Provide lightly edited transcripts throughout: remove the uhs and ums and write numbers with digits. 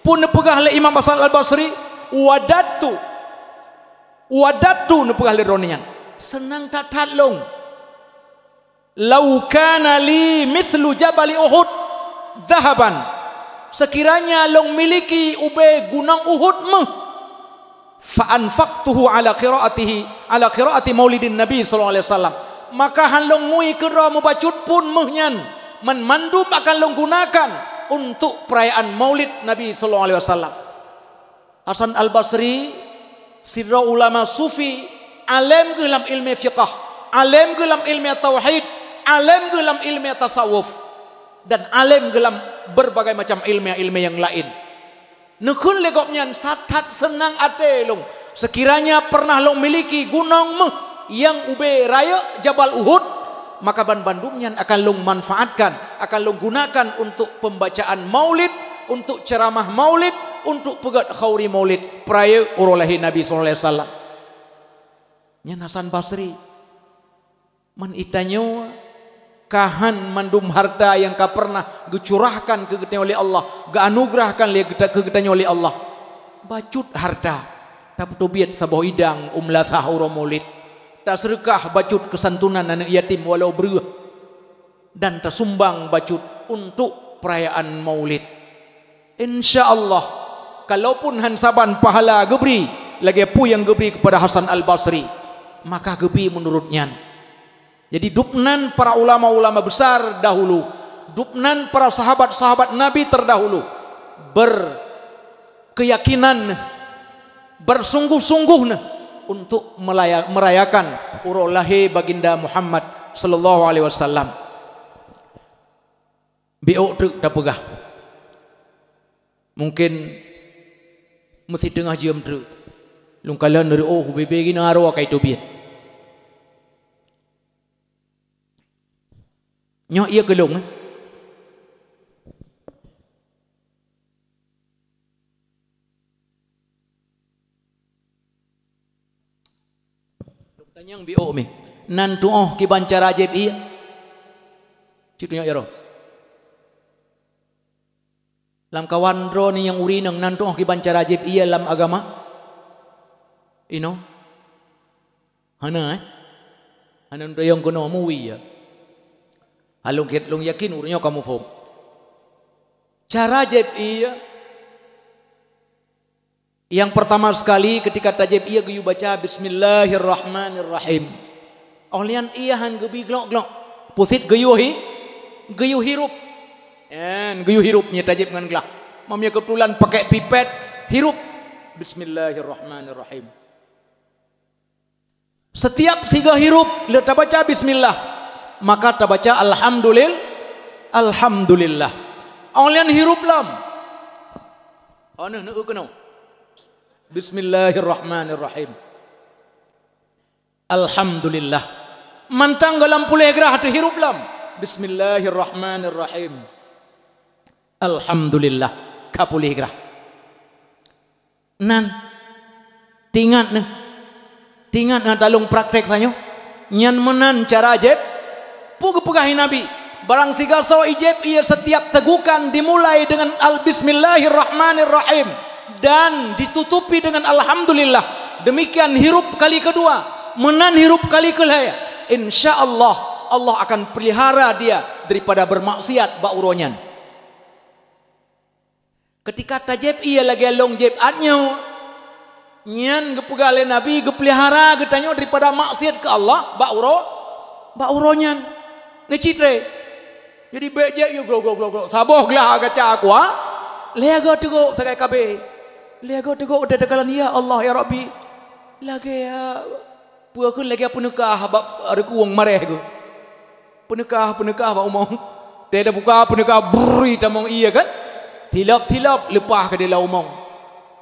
Pun nepegah le Imam Hasan Al-Basri, wadatu nepegah le ronian. Senang tak long. Lau kana li mithlu jabali Uhud zahaban. Sekiranya long miliki ube gunung Uhud mah, fa anfaqtuhu ala qiraati maulidin Nabi sallallahu alaihi wasallam. Maka han long ngui kira membacut pun mahnya man mandum akan long gunakan untuk perayaan Maulid Nabi sallallahu alaihi wasallam. Hasan Al-Basri sirra ulama sufi, alim dalam ilmu fiqh, alim dalam ilmu tauhid, alim dalam ilmu tasawuf, dan alim dalam berbagai macam ilmu yang lain. Nekun legoknya satat senang ate long. Sekiranya pernah long miliki gunung yang ube raya Jabal Uhud, maka bandumnya akan long manfaatkan, akan long gunakan untuk pembacaan maulid, untuk ceramah maulid, untuk pegat khauri maulid peraya urulahi Nabi sallallahu alaihi wasallam. Nyan Hasan Basri man itanyo kahan mandum harta yang ka pernah gecurahkan ke getanya oleh Allah, gaanugerahkan ke getanya oleh Allah, bacut harta tapi tobiat sabah idang umlathah uro maulid, tak sedekah bacut kesantunan anak yatim walau beruah, dan tersumbang bacut untuk perayaan maulid. InsyaAllah kalaupun hansaban pahala gebri lagi pu yang gebri kepada Hasan Al-Basri, maka gebri menurutnya. Jadi dupnan para ulama-ulama besar dahulu, dupnan para sahabat-sahabat Nabi terdahulu berkeyakinan, bersungguh-sungguh untuk merayakan urulahi baginda Muhammad sallallahu alaihi wasallam. Biok tu dah pegah. Mungkin mesti tengah jam tu. Lungkalan dari bebe gini arwah kai tu biat. Nyo ia gelung. Tanyang biok mi. Nan tuoh ki bancara ajaib ia. Citunya iro. Lam kawan ro ni yang uri nang nan tuoh ki bancara ajaib ia lam agama. Ino. Hana Hanan do yang kono muwi ya. Halung yakin urunyo kamu faham. Cara ajaib ia yang pertama sekali ketika tajib ia geyu baca Bismillahirrahmanirrahim. Olian ia han gebi glok pusit geyu hirup. En geyu hirupnya tajib ngan glak. Mamnya kebetulan pakai pipet hirup Bismillahirrahmanirrahim. Setiap siga hirup le baca bismillah, maka terbaca alhamdulillah. Olian hirup lam. Anu nu keno. Bismillahirrahmanirrahim. Alhamdulillah. Mantang dalam pulih gerah tu hirup lam. Bismillahirrahmanirrahim. Alhamdulillah. Kapulih gerah. Nan tingat na dalung praktek sanyo. Nyan menan cara ajaib. Pugu pegahi Nabi. Barang siga saw ijab ia setiap tegukan dimulai dengan Bismillahirrahmanirrahim dan ditutupi dengan alhamdulillah. Demikian hirup kali kedua, menan hirup kali kelaya. InsyaAllah Allah akan pelihara dia daripada bermaksiat bauronyan. Ketika tajib ia lagi long jeb adnyo, nyan gepegale Nabi gepelihara getanyo daripada maksiat ke Allah bauronyan. Ngecitre. Jadi bejek yo glok. Saboh glah gaca aku ha. Lega tego sakai kabe. Lega tego udah dekalan ya Allah ya Rabbi. Lagi ya puakeun lagi penekah bab ada kuang mareh go. Penekah ba umong. Tidak buka penekah beri tamong iya kan. Tilap lepah ke dia umong.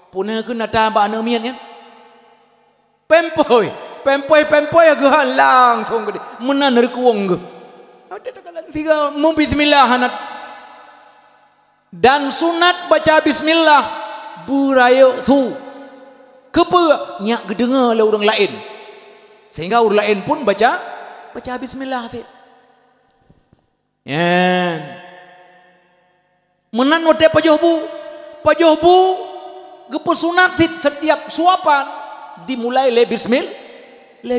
Punakeun nata ba aneumian kan. Pempoi ge langsung ke dia. Menan dari kuang go. Bismillah dan sunat baca bismillah burayo tu kepe nyak gedengar le orang lain sehingga orang lain pun baca bismillah fit yan menan wote pajoh bu pajohbu gepesunat setiap suapan dimulai le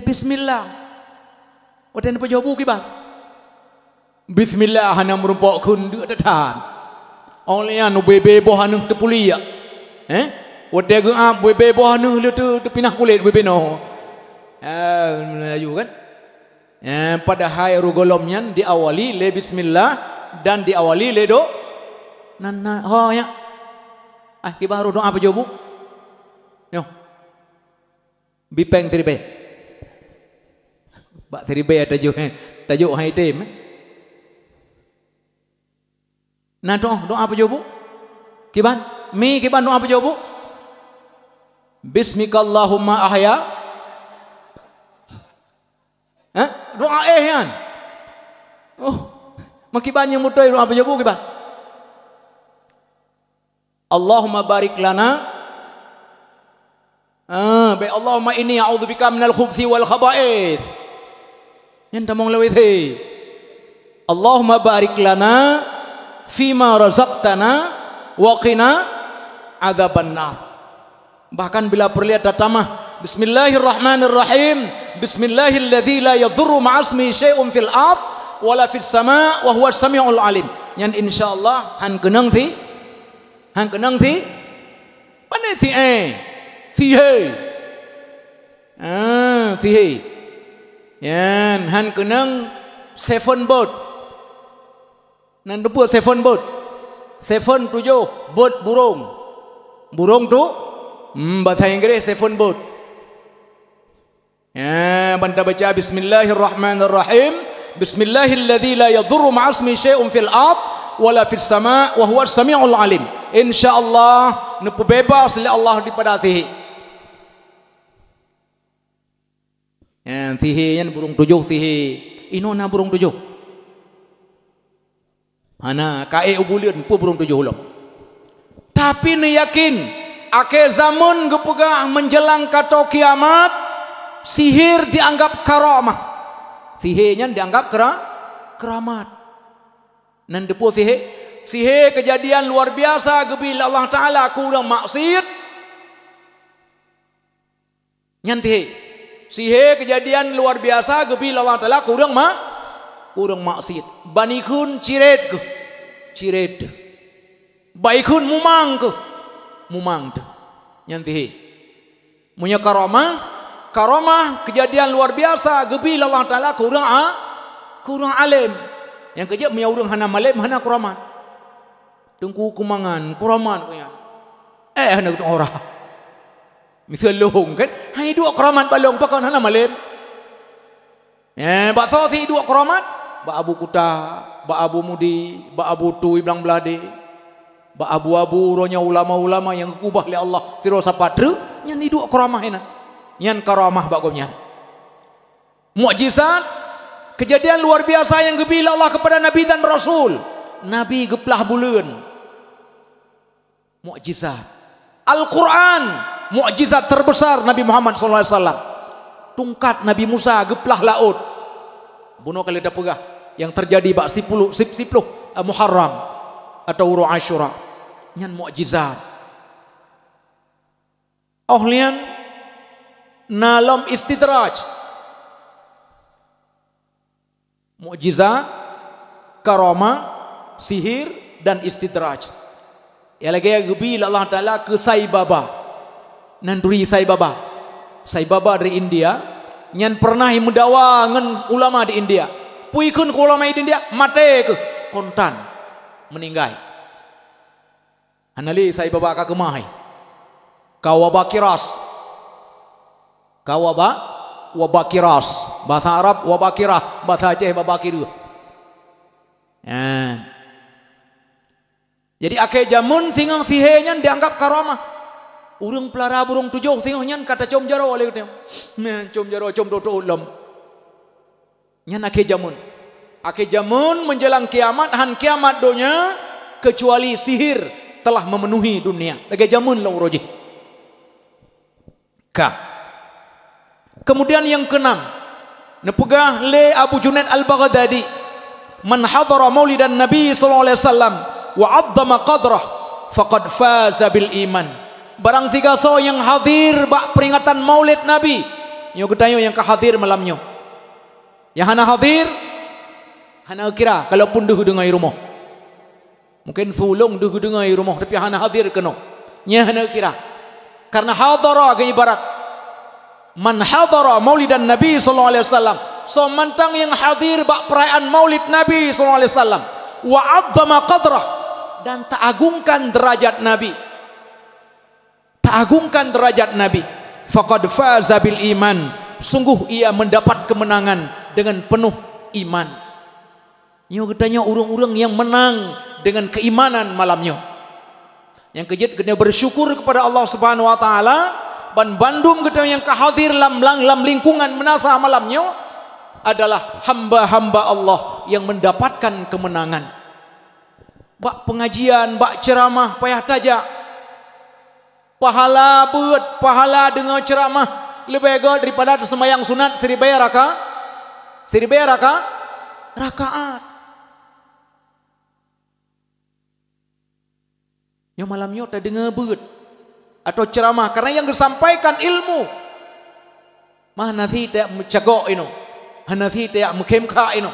bismillah. Wadan pajohbu kiban. Bismillah hana merumpokkeun deuk tatan. Olean bebe boh anu teu pulia. Wade geap bebe boh anu teu pinah kulit bebe no. Melayu kan? Pada hai rugolomnya diawali le bismillah dan diawali le do nana ho ya. Kita baru doa apa jawab? Yo. Bipeng teribe. Bak teribe tajuk hai tem. Nah doa apa jawab? Kiban doa apa jawab? Bismikallahumma ahya. Doa yan. Makiban yang mutai doa apa jawab kiban? Allahumma barik lana. Allahumma inni a'udzubika minal khubthi wal khaba'ith. Yang tamong lawiti. Allahumma barik lana fima razaqtana wa qina adzabannar. Bahkan bila perlihat tatamah Bismillahirrahmanirrahim. Bismillahilladzi la yadhurru ma'asmi syai'un fil ard wala fis sama' wa huwas samiul alim. Yang insyaallah han kenang thi pandai thi he yan han kenang seven bird nan depu seven bird seven 7 bird burung tu bahasa Inggris seven bird ya banda baca bismillahirrahmanirrahim bismillahilladzi la yadhurru ma'asmi syai'un fil ard wala fis sama' wa huwas samiul alim. Insyaallah nepu bebas oleh Allah daripada thihi. Yang thihi yan burung 7 thihi. Inona burung 7. Ana kae ubulian pu burung 7 ulam. Tapi ne yakin akhir zaman gepegah menjelang kato kiamat sihir dianggap karamah. Thihi nya dianggap keramat. Nan depu sihir kejadian luar biasa gebila Allah Ta'ala kurang maksiat nyanti sihir kejadian luar biasa gebila Allah Ta'ala kurang maksiat banikun ciret baikun mumang tu nyanti punya karamah kejadian luar biasa gebila Allah Ta'ala kurang alim yang kerja punya urang hana malim hana keramat tungku kumangan keramat punya hana orang misal lohong kan hai dua keramat balong pakan hana malim bak thothi dua keramat bak abu kuta bak abu mudi bak abu tu iblang belade bak abu-abu ronya ulama-ulama yang kubah oleh Allah siro sapatru nyan ni dua keramah ina nyan karamah bagomnya mukjizat kejadian luar biasa yang gebila Allah kepada Nabi dan Rasul. Nabi geplah bulan. Mukjizat. Al-Quran. Mukjizat terbesar Nabi Muhammad SAW. Tungkat Nabi Musa geplah laut. Bunuh kali dah pegah. Yang terjadi bak 10 Muharram. Atau Uru Ashura. Yang mukjizat. Ohlian. Nalam istidraj. Mukjizat, karamah, sihir dan istidraj. Ya lagi gebi Allah Taala ke Sai Baba. Nanduri Sai Baba. Sai Baba dari India, nyan pernah mendawa ngan ulama di India. Puikun ke ulama di India, mate ke kontan meninggal. Anali Sai Baba ka kemahai. Kawabakiras. Wabakiras, bahasa Arab wabakirah, bahasa Aceh babakir. Jadi akhir jamun singang sihenya dianggap karamah. Urang pelara burung 7 singahnya kata com jaro oleh dia. Com jaro com doto ulam. Nyan akhir jamun menjelang kiamat han kiamat donya kecuali sihir telah memenuhi dunia. Akhir jamun lah uroji. Kemudian yang keenam, nepegah le Abu Junaid Al-Baghdadi, man hadara maulidan Nabi sallallahu alaihi wasallam wa 'azzama qadrah faqad faza bil iman. Barang sigaso yang hadir bak peringatan Maulid Nabi, nyo gedayo yang kahadir malamnyo. Yang hana hadir, hana kira kalaupun duh dengai rumah. Mungkin sulung duh dengai rumah tapi hana hadir keno. Nya hana kira. Karena hadara ke ibarat man hadara Maulidan Nabi sallallahu alaihi wasallam. So mantang yang hadir bak perayaan Maulid Nabi sallallahu alaihi wasallam wa 'azzama qadrah, dan ta'agungkan derajat Nabi. Ta'agungkan derajat Nabi. Faqad faza bil iman. Sungguh ia mendapat kemenangan dengan penuh iman. Nyo katanya orang-orang yang menang dengan keimanan malamnya. Yang kejut kena bersyukur kepada Allah Subhanahu wa taala, ban bandum katanya yang kahadir lam lingkungan menasa malamnya adalah hamba-hamba Allah yang mendapatkan kemenangan. Bak pengajian, bak ceramah payah tajak. Pahala beut, pahala dengar ceramah lebih baik daripada sembahyang sunat 1000 rakaat. 1000 rakaat. Yang malamnya tak dengar beut atau ceramah karena yang disampaikan ilmu. Mah nanti tak mencagok ino. Hanafi tak mukemka ino.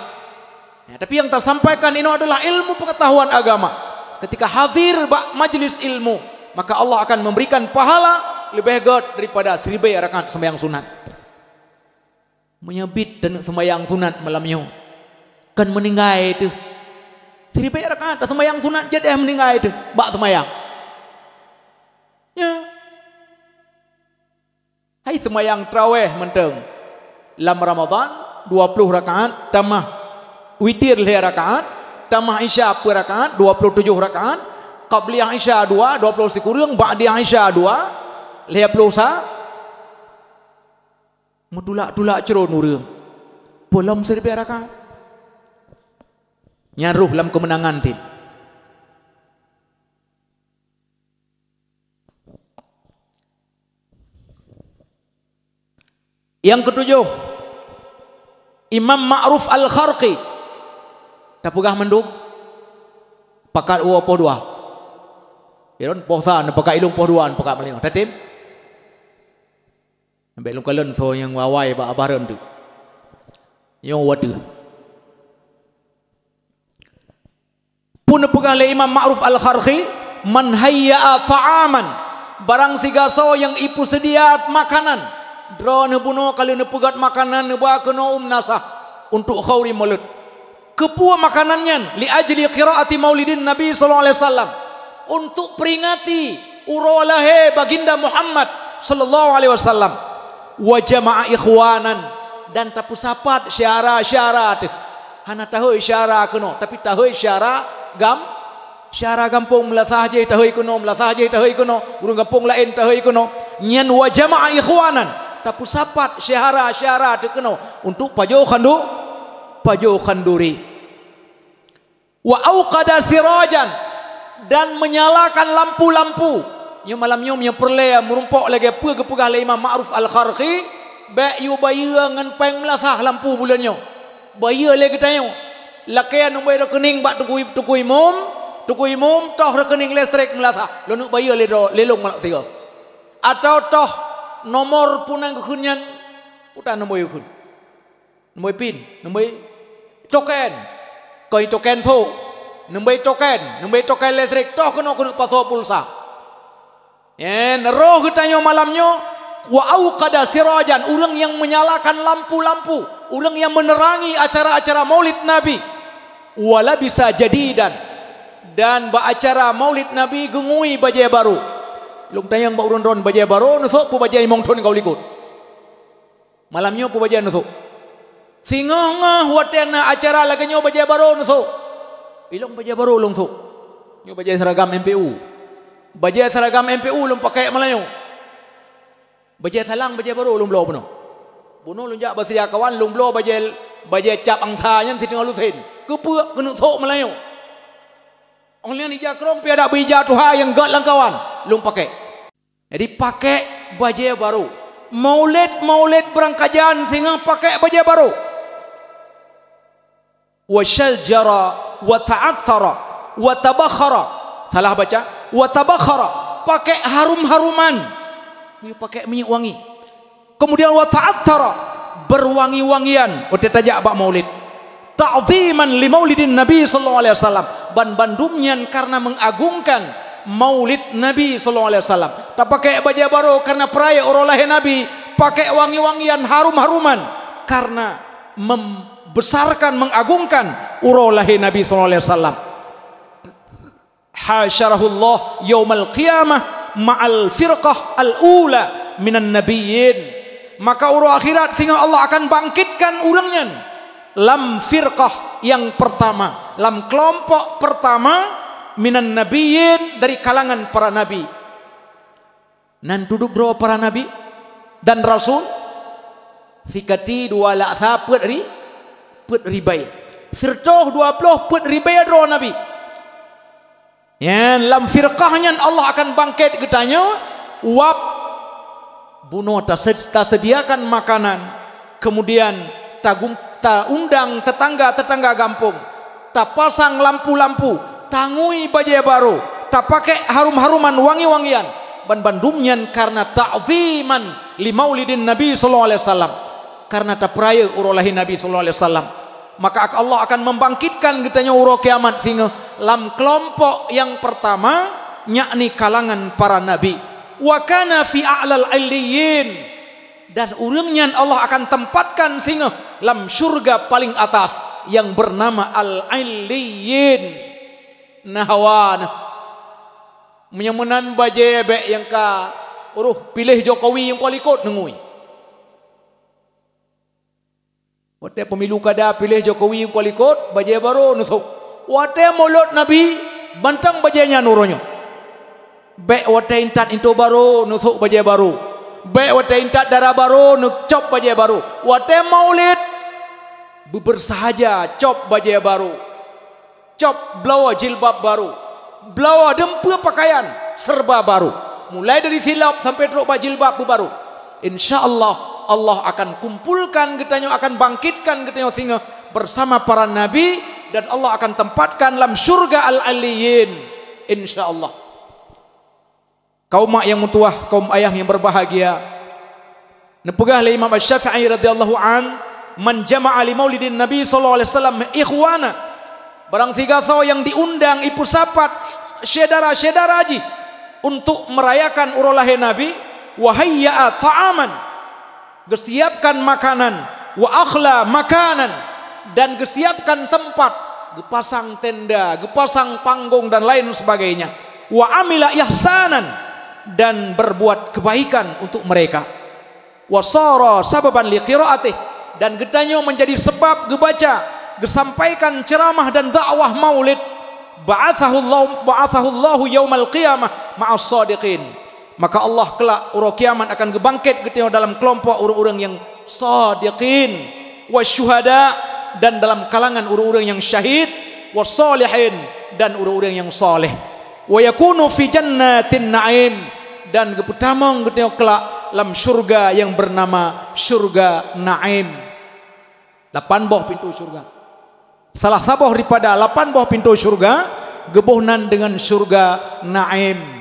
Ya, tapi yang tersampaikan ini adalah ilmu pengetahuan agama. Ketika hadir majlis ilmu, maka Allah akan memberikan pahala lebih hebat daripada 1000 rakaat sembahyang sunat. Menyebit dan sembahyang sunat malamnya kan meninggal itu. 1000 rakaat sembahyang sunat jadi meninggal itu bak sembahyang. Ya. Hai sembahyang tarawih menteng. Dalam Ramadan 20 rakaat tambah witir 2 rakaat tambah isya 2 rakaat 27 rakaat, qabliyah isya 2 20 sekurang, ba'diyah isya 2 50 sa mudulak-dulak ceron urang belum 1000 rakaat nyaruh dalam kemenangan tin. Yang ketujuh, Imam Ma'ruf Al-Kharqi tapugah mendung pakat uwa poh dua iron posa na pakai ilung poh duan pakat maling tatim ambil ilung kalen so yang wawai ba abaran tu yang wadu pun pegah le Imam Ma'ruf Al-Kharqi man hayya ta'aman, barang sigaso yang ipu sedia makanan drone buno kali ne pegat makanan ne ba kena nasah untuk khauri maulid kepua makanannya li ajli qiraati maulidin Nabi sallallahu alaihi wasallam, untuk peringati urolahe baginda Muhammad sallallahu alaihi wasallam, wa jama'a ikhwanan, dan tapu sapat syara-syara hana tahu syara keno tapi tahu syara gampung melasah je tahu kuno melasah je tahu kuno burung kampung lain tahu kuno nyan wa jama'a ikhwanan tapu sapat syara-syara keno untuk pajo khanduri wa auqada sirajan, dan menyalakan lampu-lampu yang malamnya nya perle merumpok lagi pegah le Imam Ma'ruf Al-Kharqi ba yu bayar ngan peng melasah lampu bulannya bayar le katanya lakian umbai rekening bak tuku imum toh rekening listrik melasah lo nuk bayar le do lelong malak tiga atau toh nomor punang kekunyan utan nomor yukun nomor pin nomor token koi token fo nomor token listrik toh kena paso pulsa en roh katanya malamnya wa auqada sirajan, orang yang menyalakan lampu-lampu, orang yang menerangi acara-acara Maulid Nabi, wala bisa jadidan, dan ba acara Maulid Nabi gengui bajai baru. Lung tayang ba urun-urun bajai baru nusuk pu bajai mongton kau likut. Malamnya pu bajai nusuk. Singa ngah watena acara lagi nyo bajai baru nusuk. Ilong bajai baru long sok. Nyo bajai seragam MPU. Bajai seragam MPU lung pakai malanyo. Bajai salang bajai baru lung blow puno. Buno lung jak basia kawan lung blow bajai cap angtha nyan siting alusin. Kepuak kena sok malanyo. Ong lian ija krong pi ada bija tuha yang gat lang kawan lung pakai. Jadi pakai bajai baru. Maulid berangkajan sehingga pakai bajai baru. Wa syajara wa ta'attara wa tabakhara. Salah baca Wa tabakhara, pakai harum-haruman, pakai minyak wangi. Kemudian wa ta'attara, berwangi-wangian. Ote tajak bak maulid. Ta'ziman li maulidin Nabi sallallahu alaihi wasallam. Ban bandumnyan karena mengagungkan maulid Nabi sallallahu alaihi wasallam. Tak pakai baju baru karena peraya urolahe Nabi, pakai wangi-wangian harum-haruman karena membesarkan, mengagungkan urolahe Nabi sallallahu alaihi wasallam. Hasyarahullah yaumal qiyamah ma'al firqah al-ula minan nabiyyin. Maka urut akhirat sehingga Allah akan bangkitkan urangnya lam firqah yang pertama, lam kelompok pertama minan nabiyyin, dari kalangan para nabi. Nan duduk berapa para nabi dan rasul? Fikati 2 laksa put ribai. Firqah 20 put ribai dua nabi. Ya, lam firqahnya Allah akan bangkit getanya wab bunuh tak sediakan makanan, kemudian ta undang tetangga kampung, tak pasang lampu-lampu, tangui baju baru, tak pakai harum-haruman wangi-wangian, bandumnya karena ta'ziman li maulidin Nabi sallallahu alaihi wasallam, karena tak peraya urolahi Nabi sallallahu alaihi wasallam. Maka Allah akan membangkitkan getanya uro kiamat sehingga lam kelompok yang pertama, yakni kalangan para nabi. Wa kana fi a'lal illiyin, dan urangnya Allah akan tempatkan sehingga lam syurga paling atas yang bernama al-illiyin. Nahwan menyemenan bajebe yang ka pilih Jokowi yang kuali ikut nengui. Wate pemilu kada pilih Jokowi yang kuali ikut bajai baru nusuk. Wate mulut Nabi bantang bajainya nuronyo. Baik wate intat itu baru nusuk bajai baru. Baik wate intat darah baru nukcop bajai baru. Wate maulid bersahaja cop bajai baru. Cop blawa jilbab baru. Blawa dempur pakaian serba baru. Mulai dari silap sampai teruk jilbab baru. InsyaAllah Allah akan kumpulkan getanya, akan bangkitkan getanya sehingga bersama para nabi, dan Allah akan tempatkan dalam syurga al-aliyyin insyaallah. Kaum mak yang mutuah, kaum ayah yang berbahagia, nepegah oleh Imam Asy-Syafi'i radhiyallahu an, man jama'a li maulidin Nabi sallallahu alaihi wasallam ikhwana, barang siapa yang diundang ibu sapat syedara-syedara haji untuk merayakan urolahe Nabi, wahayya ta'aman, gesiapkan makanan, wa akhla makanan, dan gesiapkan tempat, gepasang tenda, gepasang panggung dan lain sebagainya, wa amila ihsanan, dan berbuat kebaikan untuk mereka, wa sara sababan liqiraatih, dan getanya menjadi sebab gebaca, gesampaikan ceramah dan dakwah maulid, ba'athahullahu yaumal qiyamah ma'as sadiqin. Maka Allah kelak uro kiamat akan gebangkit getanya dalam kelompok orang-orang yang sadiqin, wasyuhada, dan dalam kalangan orang-orang yang syahid, wassalihin, dan orang-orang yang saleh, wa yakunu fi jannatin na'im, dan geputamong getanya kelak dalam syurga yang bernama syurga na'im. 8 buah pintu syurga. Salah satu daripada 8 buah pintu syurga gebuhnan dengan syurga na'im.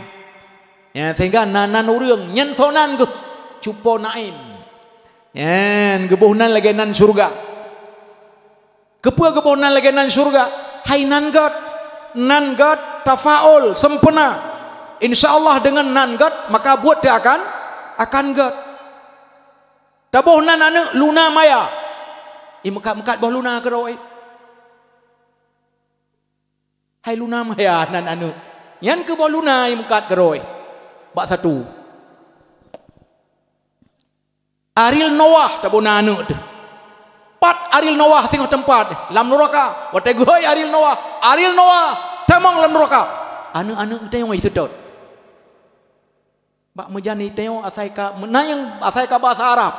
Ya, sehingga nanan urang nyen sonan ke cupo naim. Ya, gebuhnan lagi nan surga. Kepua gebuhnan lagi nan surga. Hai nan God tafaul sempurna. Insyaallah dengan nan God maka buat dia akan God. Tabuhnan anu luna maya. Imekat-mekat boh luna ke roi. Hai luna maya nan anu. Yan ke boh luna imekat ke roi. Bak satu Aril Noah tabuna anu tu. Pat Aril Noah singgo tempat lam neraka. Wate goy Aril Noah tamang lam neraka. Anu tayong isudot. Bak mejani tayong asai ka menayang asai ka bahasa Arab.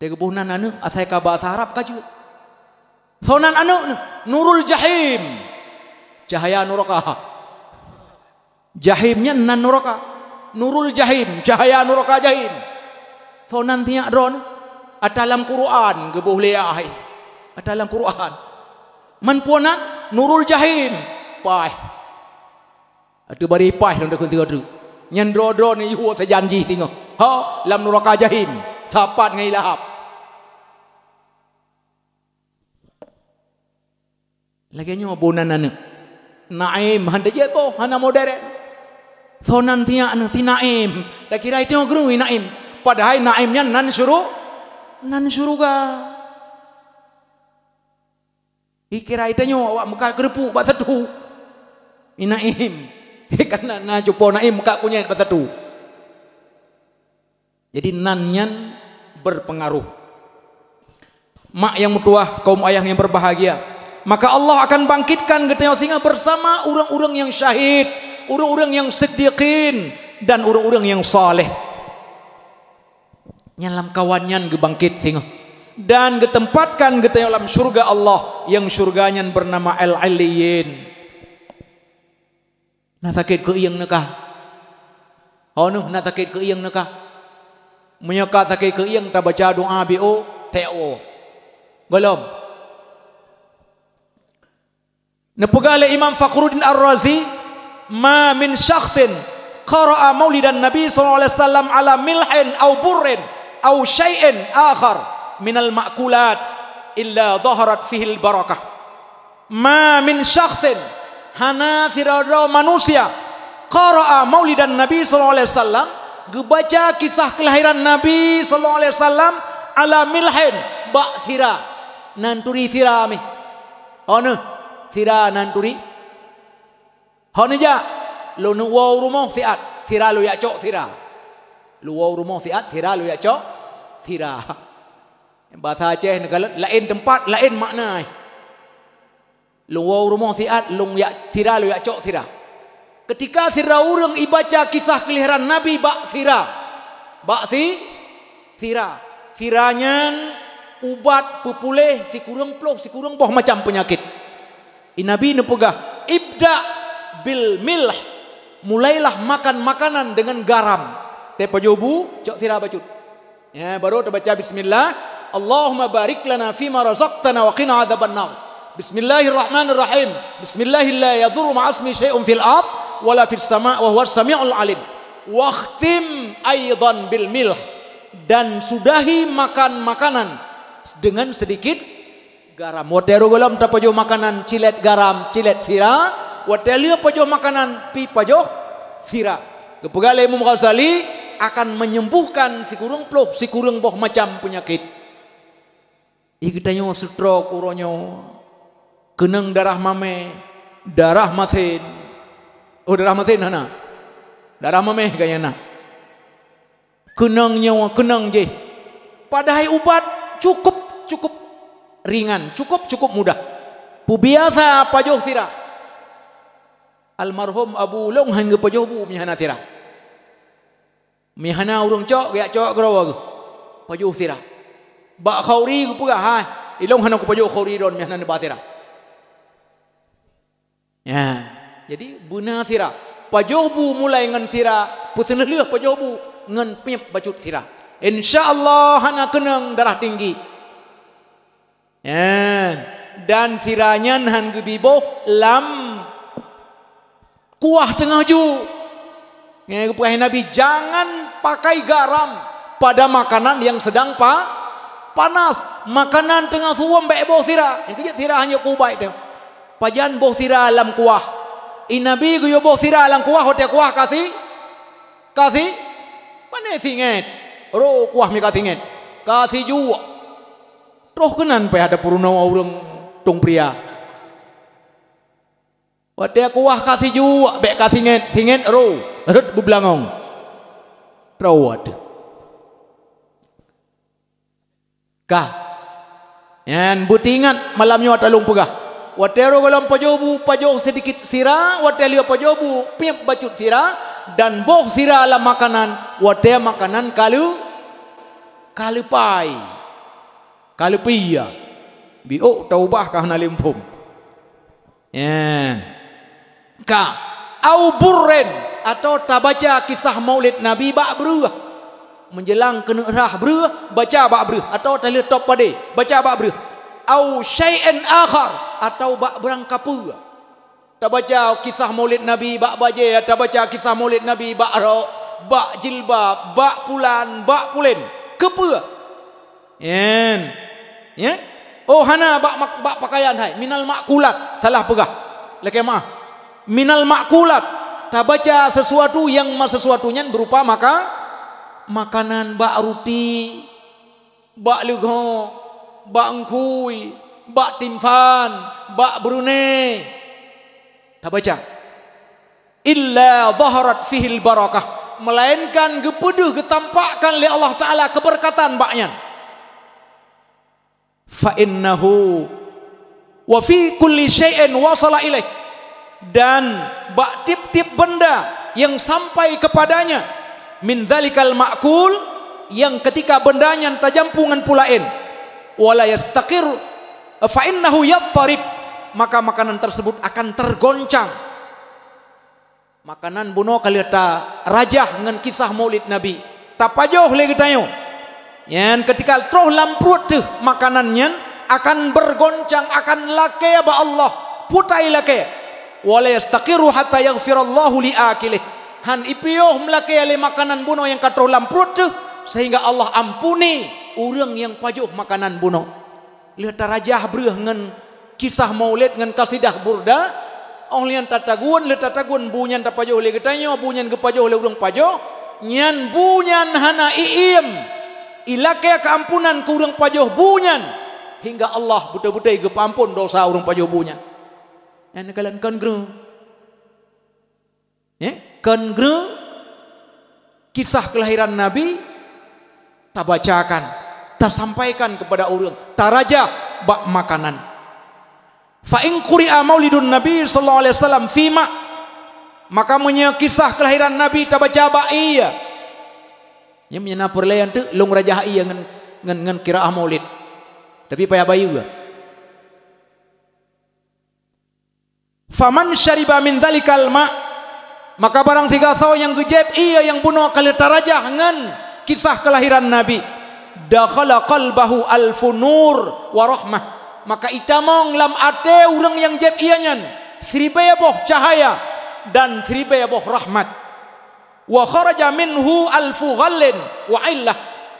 Te gebuhnan anu asai ka bahasa Arab kaju. Sonan anu Nurul Jahim. Cahaya neraka. Jahimnya nan neraka, Nurul Jahim, cahaya neraka jahim. So nantinya ron dalam Quran gebuh leahai. Dalam Quran. Man puana Nurul Jahim. Pai. Atu bari pai long dakun tiga tu. Nyan dro ni yu sa janji tingo. Ha lam neraka jahim. Sapat ngai lahap. Lagi nyo bonan anu. Naim handa je po hana modern. Sonan tia anu si Naim. Dak kira itu grui Naim. Padahal Naimnya nan suruga. Ikira itu nyo awak muka kerepuk bak satu. Naim. Karena na jupo Naim muka kunyit bak satu. Jadi nanyan berpengaruh. Mak yang mutuah, kaum ayah yang berbahagia. Maka Allah akan bangkitkan geteo singa bersama orang-orang yang syahid, orang-orang yang siddiqin, dan orang-orang yang saleh. Nyalam kawannya gebangkit singa. Dan getempatkan geteo dalam surga Allah yang surganya bernama Al-Aliyin. Nak sakit ke iyang nakah? Ono nak sakit ke iyang nakah? Menyaka sakit ke iyang ta baca doa bio teo. Belum. Nepegale Imam Fakhruddin Ar-Razi, ma min syakhsin qara'a maulidan Nabi sallallahu alaihi wasallam ala milhin aw burrin aw syai'in akhar minal ma'kulat illa dhaharat fihi al-barakah. Ma min syakhsin hana sirada manusia qara'a maulidan Nabi sallallahu alaihi wasallam gebaca kisah kelahiran Nabi sallallahu alaihi wasallam ala milhin ba sira nanturi sira mi ono sira nanturi hono ja lo nu wow rumah siat sira lo ya cok sira lu wow rumah siat sira lo ya cok sira bahasa Aceh negara lain tempat lain makna lu wow rumah siat lu ya sira lo ya cok sira. Ketika sira urang ibaca kisah kelahiran Nabi bak sira siranyan ubat pupuleh si kurang boh macam penyakit. Nabi nepegah ibda bil milh, mulailah makan makanan dengan garam. Tepa jobu cok sira bacut. Ya baru terbaca bismillah, Allahumma barik lana fima razaqtana wa qina adzabannar. Bismillahirrahmanirrahim. Bismillahillah yadhurru ma'asmi syai'un fil ard wala fis sama' wa huwas samiul alim. Wakhtim aidan bil milh, dan sudahi makan makanan dengan sedikit garam. Watero golam ta pajo makanan cilet garam cilet sira, watelia pajo makanan pi pajo sira. Kepegale Imam Ghazali akan menyembuhkan si kurang ploh si kurang boh macam penyakit. Ikitanyo stroke uronyo kenang darah mame, darah masin. Oh darah masin hana. Darah mame gayana. Kenang nyawa kenang je. Padahal ubat cukup ringan, cukup mudah. Pu biasa pajoh sira. Almarhum Abu Long hangga pajoh bu mihana sira. Mihana urang cok gaya cok grawag. Pajoh sira. Ba khauri ku puga ha. Ilong hana ku pajoh khauri don mihana ne batira. Ya, jadi buna sira. Pajoh bu mulai ngan sira, pusen leuh pajoh bu ngan piep bacut sira. Insyaallah hana kenang darah tinggi. Ya, dan siranyan han gebiboh lam kuah tengah ju. Ngai kepuahan Nabi, jangan pakai garam pada makanan yang sedang panas. Makanan tengah suam baik boh sira. Yang kejut sira hanya kubai tu. Pajan boh sira alam kuah. Nabi guyo boh sira alam kuah, hotel kuah kasih. Mana singet? Ro kuah mi kasih singet. Kasih ju. Roh kenan pe ada puruna urang tung pria. Wate kuah kasih ju be kasih singet ro red bublangong. Rawat. Kah. Yan butingan malamnya watalung pegah. Watero golong pajoh sedikit sira, watelio pajobu piep bacut sira, dan boh sira ala makanan, wate makanan kalupai. Kalupia bio taubah kah nalimpum ya ka au burren atau tabaca kisah maulid Nabi bak beruah menjelang kena rah beruah baca bak beruah atau tali top pade baca bak beruah au syai'an akhar atau bak berang kapua tak baca kisah Maulid Nabi bak baje, tak baca kisah Maulid Nabi bak rok, bak jilbab, bak pulan, bak pulen. Kepa? Ya. Oh hana bak pakaian hai. Minal makulat. Salah pegah. Lekeh maaf. Minal makulat. Tak baca sesuatu yang sesuatunya berupa makanan, bak roti, bak legho, bak engkui, bak timfan, bak brunei. Tak baca. Illa zaharat fihil barakah. Melainkan gepeduh getampakkan oleh Allah Ta'ala keberkatan baknya. Fa innahu wa fi kulli syai'in wasala ilaih. Dan bak tip-tip benda yang sampai kepadanya min dzalikal ma'kul, yang ketika bendanya tajampungan pulain wala yastaqir fa innahu yattarib, maka makanan tersebut akan tergoncang. Makanan buno kali ta rajah dengan kisah Maulid Nabi. Tapajoh le getayo. Yan ketika troh lamprut tu makanannya akan bergoncang, akan lake ba Allah, putai lake. Wala yastaqiru hatta yaghfirallahu li akilih. Han ipioh melake le makanan buno yang katroh lamprut tu sehingga Allah ampuni orang yang pajoh makanan buno. Lihat rajah breuh dengan kisah Maulid dengan kasidah burda. Onglian tatagun le tatagun bunyan tapajoh le getanyo, bunyan gepajoh le urang pajoh, nyan bunyan hana iim ilake keampunan ke urang pajoh bunyan hingga Allah betul-betul gepampun dosa urang pajoh bunyan. Yan kalian kan gru. Kan gru kisah kelahiran Nabi tabacakan, tersampaikan kepada urang, taraja bak makanan. Fa in quri'a maulidun Nabi sallallahu alaihi wasallam fima, maka kisah kelahiran Nabi tabaca ba iya. Nya menyana perlayan tu long rajah iya ngan qiraah maulid. Tapi payah bayu ga. Faman syariba min dzalikal ma, maka barang tiga saw yang gejeb iya yang bunuh kali tarajah ngan kisah kelahiran Nabi, dakhala qalbahu alfun nur wa rahmah, maka itamong lam ate urang yang jeb ianyan seribu boh cahaya dan seribu boh rahmat. Wa kharaja minhu alfu ghallin wa illah,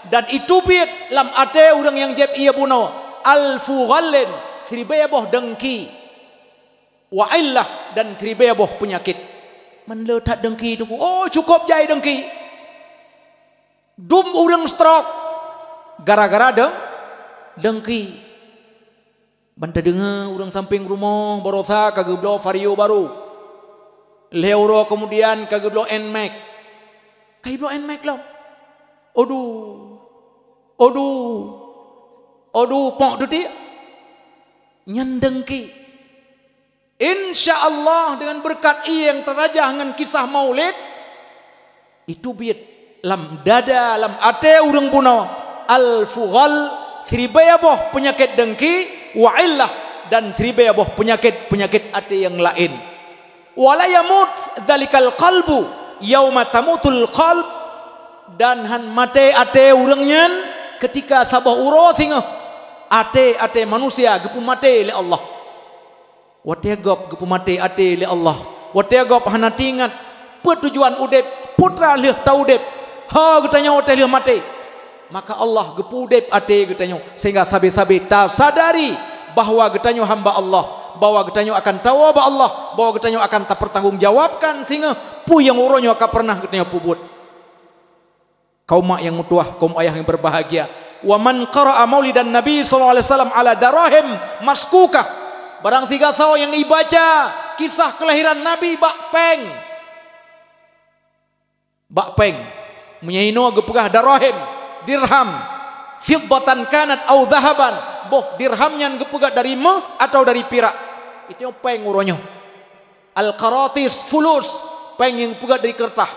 dan itu biat lam ate urang yang jeb ia buno alfu ghallin seribu boh dengki, wa illah dan seribu boh penyakit. Man letak dengki tu, oh cukup jai dengki. Dum urang stroke gara-gara dengki. Banta dengar orang samping rumah barosa kageblo vario baru. Leuro kemudian kageblo nmax. Kageblo nmax lah. Odu pok tu dia. Nyandengki. Insya-Allah dengan berkat ia yang terajah dengan kisah Maulid itu biat lam dada lam ate urang buno al-fughal seribu penyakit dengki wa illah dan seribu penyakit ate yang lain. Wala yamut dzalikal qalbu yauma tamutul qalb, dan han mate ate urangnya ketika sabah uro singa ate manusia gepu mate le Allah. Wategop gepu mate ate le Allah. Wategop hana tingat petujuan udep putra leh taudep ha getanya ote leh mate. Maka Allah gepudep ate getanyo sehingga sabe-sabe ta sadari bahwa getanyo hamba Allah, bahwa getanyo akan tawab Allah, bahwa getanyo akan tak pertanggungjawabkan sehingga pu yang uronyo akan pernah getanyo pubut. Kaum mak yang mutuah, kaum ayah yang berbahagia. Wa man qara'a maulidan Nabi sallallahu alaihi wasallam ala darahim maskukah, barang siga saw yang ibaca kisah kelahiran Nabi bakpeng menyaino gepegah darahim dirham fiddatan kanat au dhahaban, boh dirhamnya gepegah dari meh atau dari perak, itu peng uronyo. Al qaratis fulus, peng yang gepegah dari kertas.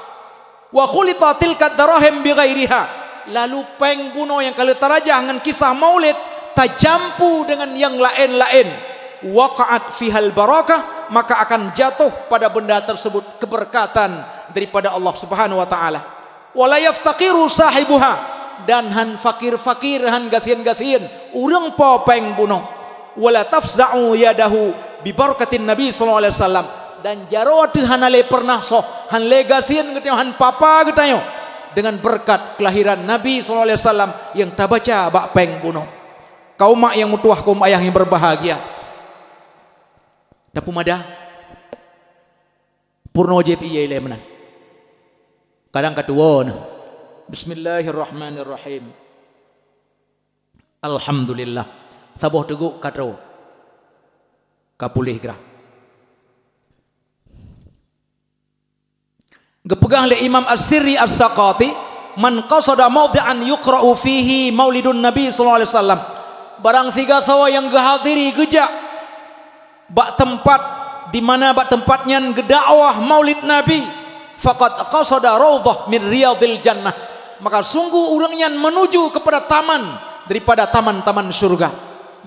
Wa khulita tilka darahim bighairiha, lalu peng buno yang kali tarajah dengan kisah Maulid tajampu dengan yang lain-lain. Waqa'at fihal barakah, maka akan jatuh pada benda tersebut keberkatan daripada Allah Subhanahu wa taala. Wala yaftaqiru sahibuha, dan han fakir-fakir han gasian-gasian urang po peng buno wala tafza'u yadahu bi barakatin nabi sallallahu alaihi wasallam. Dan jaro tu hanale pernah so han legasian getayo han papa getayo dengan berkat kelahiran Nabi sallallahu alaihi wasallam yang tabaca bak peng bunuh. Kaum mak yang mutuah, kaum ayah yang berbahagia. Dapu mada purno jep iya ile menan. Kadang katuwon. Bismillahirrahmanirrahim. Alhamdulillah. Saboh teguk katro. Kapulih gerak. Gepegang le Imam As-Sirri As-Saqati, man qasada mawdi'an yuqra'u fihi maulidun Nabi sallallahu alaihi wasallam. Barang siga sawa yang gehadiri gejak bak tempat di mana bak tempatnya gedakwah maulid Nabi, faqad qasada raudhah min riyadil jannah. Maka sungguh urangnya menuju kepada taman daripada taman-taman surga.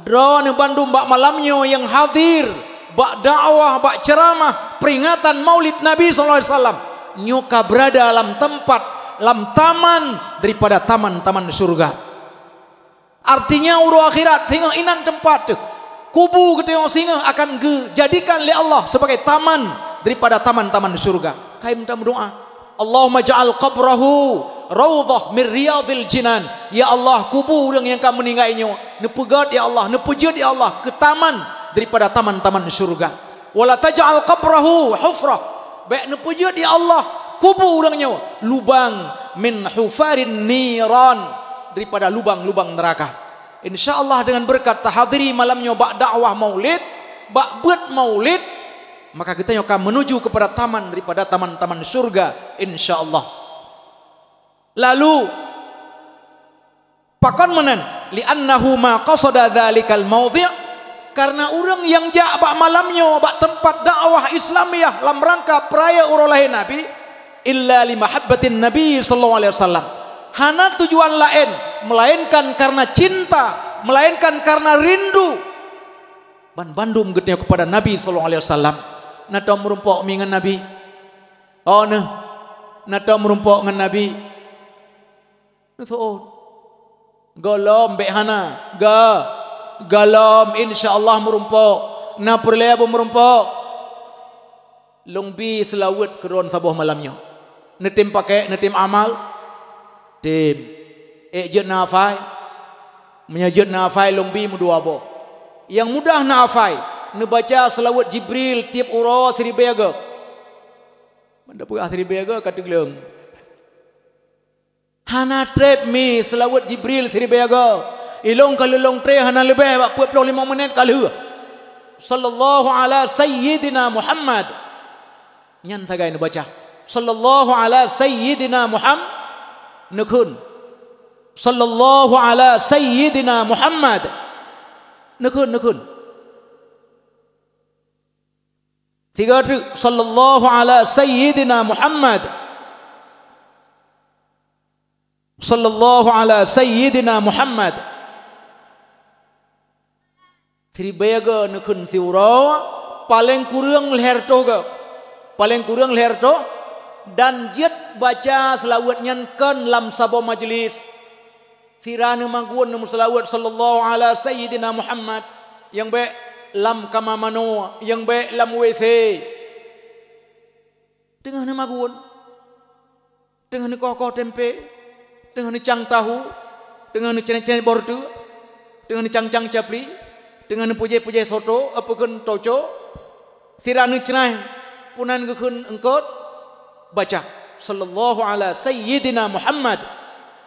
Drone Bandung bak malamnya yang hadir bak dakwah, bak ceramah peringatan maulid Nabi sallallahu alaihi wasallam. Nyoka berada dalam tempat, dalam taman daripada taman-taman surga. Artinya uru akhirat sehingga inan tempat tu kubu ketengok sehingga akan dijadikan oleh Allah sebagai taman daripada taman-taman surga. Kai minta berdoa, Allahumma ja'al qabrahu raudhah min riyadil jinan. Ya Allah, kubur yang kamu meninggalnya nepegat ya Allah, nepejut ya Allah ke taman daripada taman-taman surga. Wala taj'al qabrahu hufrah. Baik nepejut ya Allah kubur orangnya lubang min hufarin niran, daripada lubang-lubang neraka. InsyaAllah dengan berkat tahadiri malamnya bak dakwah maulid, bak buat maulid, maka kita akan menuju kepada taman daripada taman-taman surga insyaallah. Lalu pakon menen li'annahu ma qasada dzalikal mawdhi', karena orang yang jak bak malamnya bak tempat dakwah Islamiyah dalam rangka peraya urulahi Nabi illa li mahabbatin Nabi sallallahu alaihi wasallam. Hana tujuan lain melainkan karena cinta, melainkan karena rindu. Ban bandum getnya kepada Nabi sallallahu alaihi wasallam. Nata merumpok mingan Nabi. Oh ne. Nata merumpok dengan Nabi. Oh. Golom bek hana. Galam insyaallah merumpok na perlea merumpok longbi selawat keron sabuh malamnya netim pakai netim amal tim je nafai menyajud nafai longbi mudua bo yang mudah nafai nebaca selawat Jibril tiap uro seribaga manda pu seribaga kateglem hana trep mi selawat Jibril seribaga ilong kalulong tre hana lebih bak 45 minit kali sallallahu ala sayyidina Muhammad nyan sagai nu baca sallallahu ala sayyidina Muhammad nekun sallallahu ala sayyidina Muhammad nekun tiga sallallahu ala sayyidina Muhammad sallallahu ala sayyidina Muhammad Tribayaga nekun siuro paling kurang leher to ga paling kurang leher to dan jet baca selawatnya kan lam sabo majlis sirane magun namu selawat sallallahu ala sayyidina Muhammad yang baik lam kamamano yang baik lam WC tengah nama magun tengah ni kokoh tempe tengah ni cang tahu tengah ni cene-cene bordu tengah ni cang-cang capli dengan pujai-pujai soto apakan toco siranu cenai punan gekun engkot baca sallallahu ala sayyidina Muhammad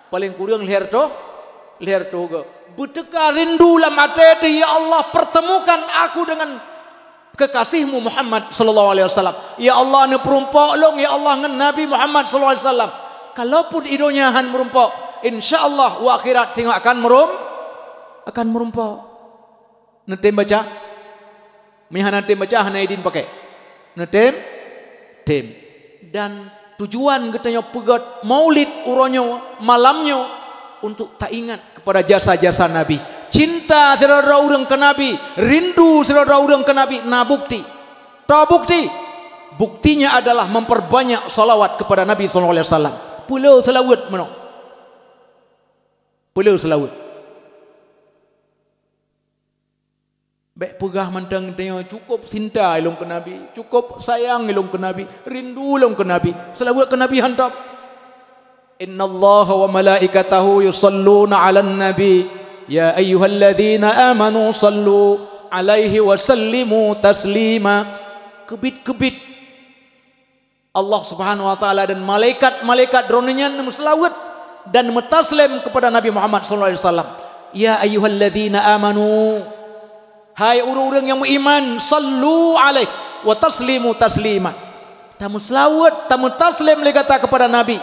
paling kurang leher to ga beteka rindu lam ate ya Allah pertemukan aku dengan kekasihmu Muhammad sallallahu alaihi wasallam ya Allah ne perumpok long ya Allah ngan Nabi Muhammad sallallahu alaihi wasallam kalaupun idonya han merumpok insyaallah wa akhirat sing akan merumpok netem baca mihana netem baca hana idin pakai netem tem dan tujuan getanya pegat maulid uronyo malamnya untuk tak ingat kepada jasa-jasa Nabi cinta saudara urang ke Nabi rindu saudara urang ke Nabi nah bukti buktinya adalah memperbanyak salawat kepada Nabi sallallahu alaihi wasallam pulau selawat mano pulau selawat Baik pegah mantang tanya cukup cinta ilung ke Nabi, cukup sayang ilung ke Nabi, rindu ilung ke Nabi, selawat ke Nabi hantam. Innallaha wa malaikatahu yusalluna 'alan nabi ya ayyuhalladzina amanu sallu 'alaihi wa sallimu taslima. Kebit-kebit Allah Subhanahu wa taala dan malaikat-malaikat dronenya selawat dan mentaslim kepada Nabi Muhammad sallallahu alaihi wasallam. Ya ayyuhalladzina amanu, hai orang-orang yang beriman, sallu alaih wa taslimu taslima. Tamu selawat, tamu taslim le kata kepada Nabi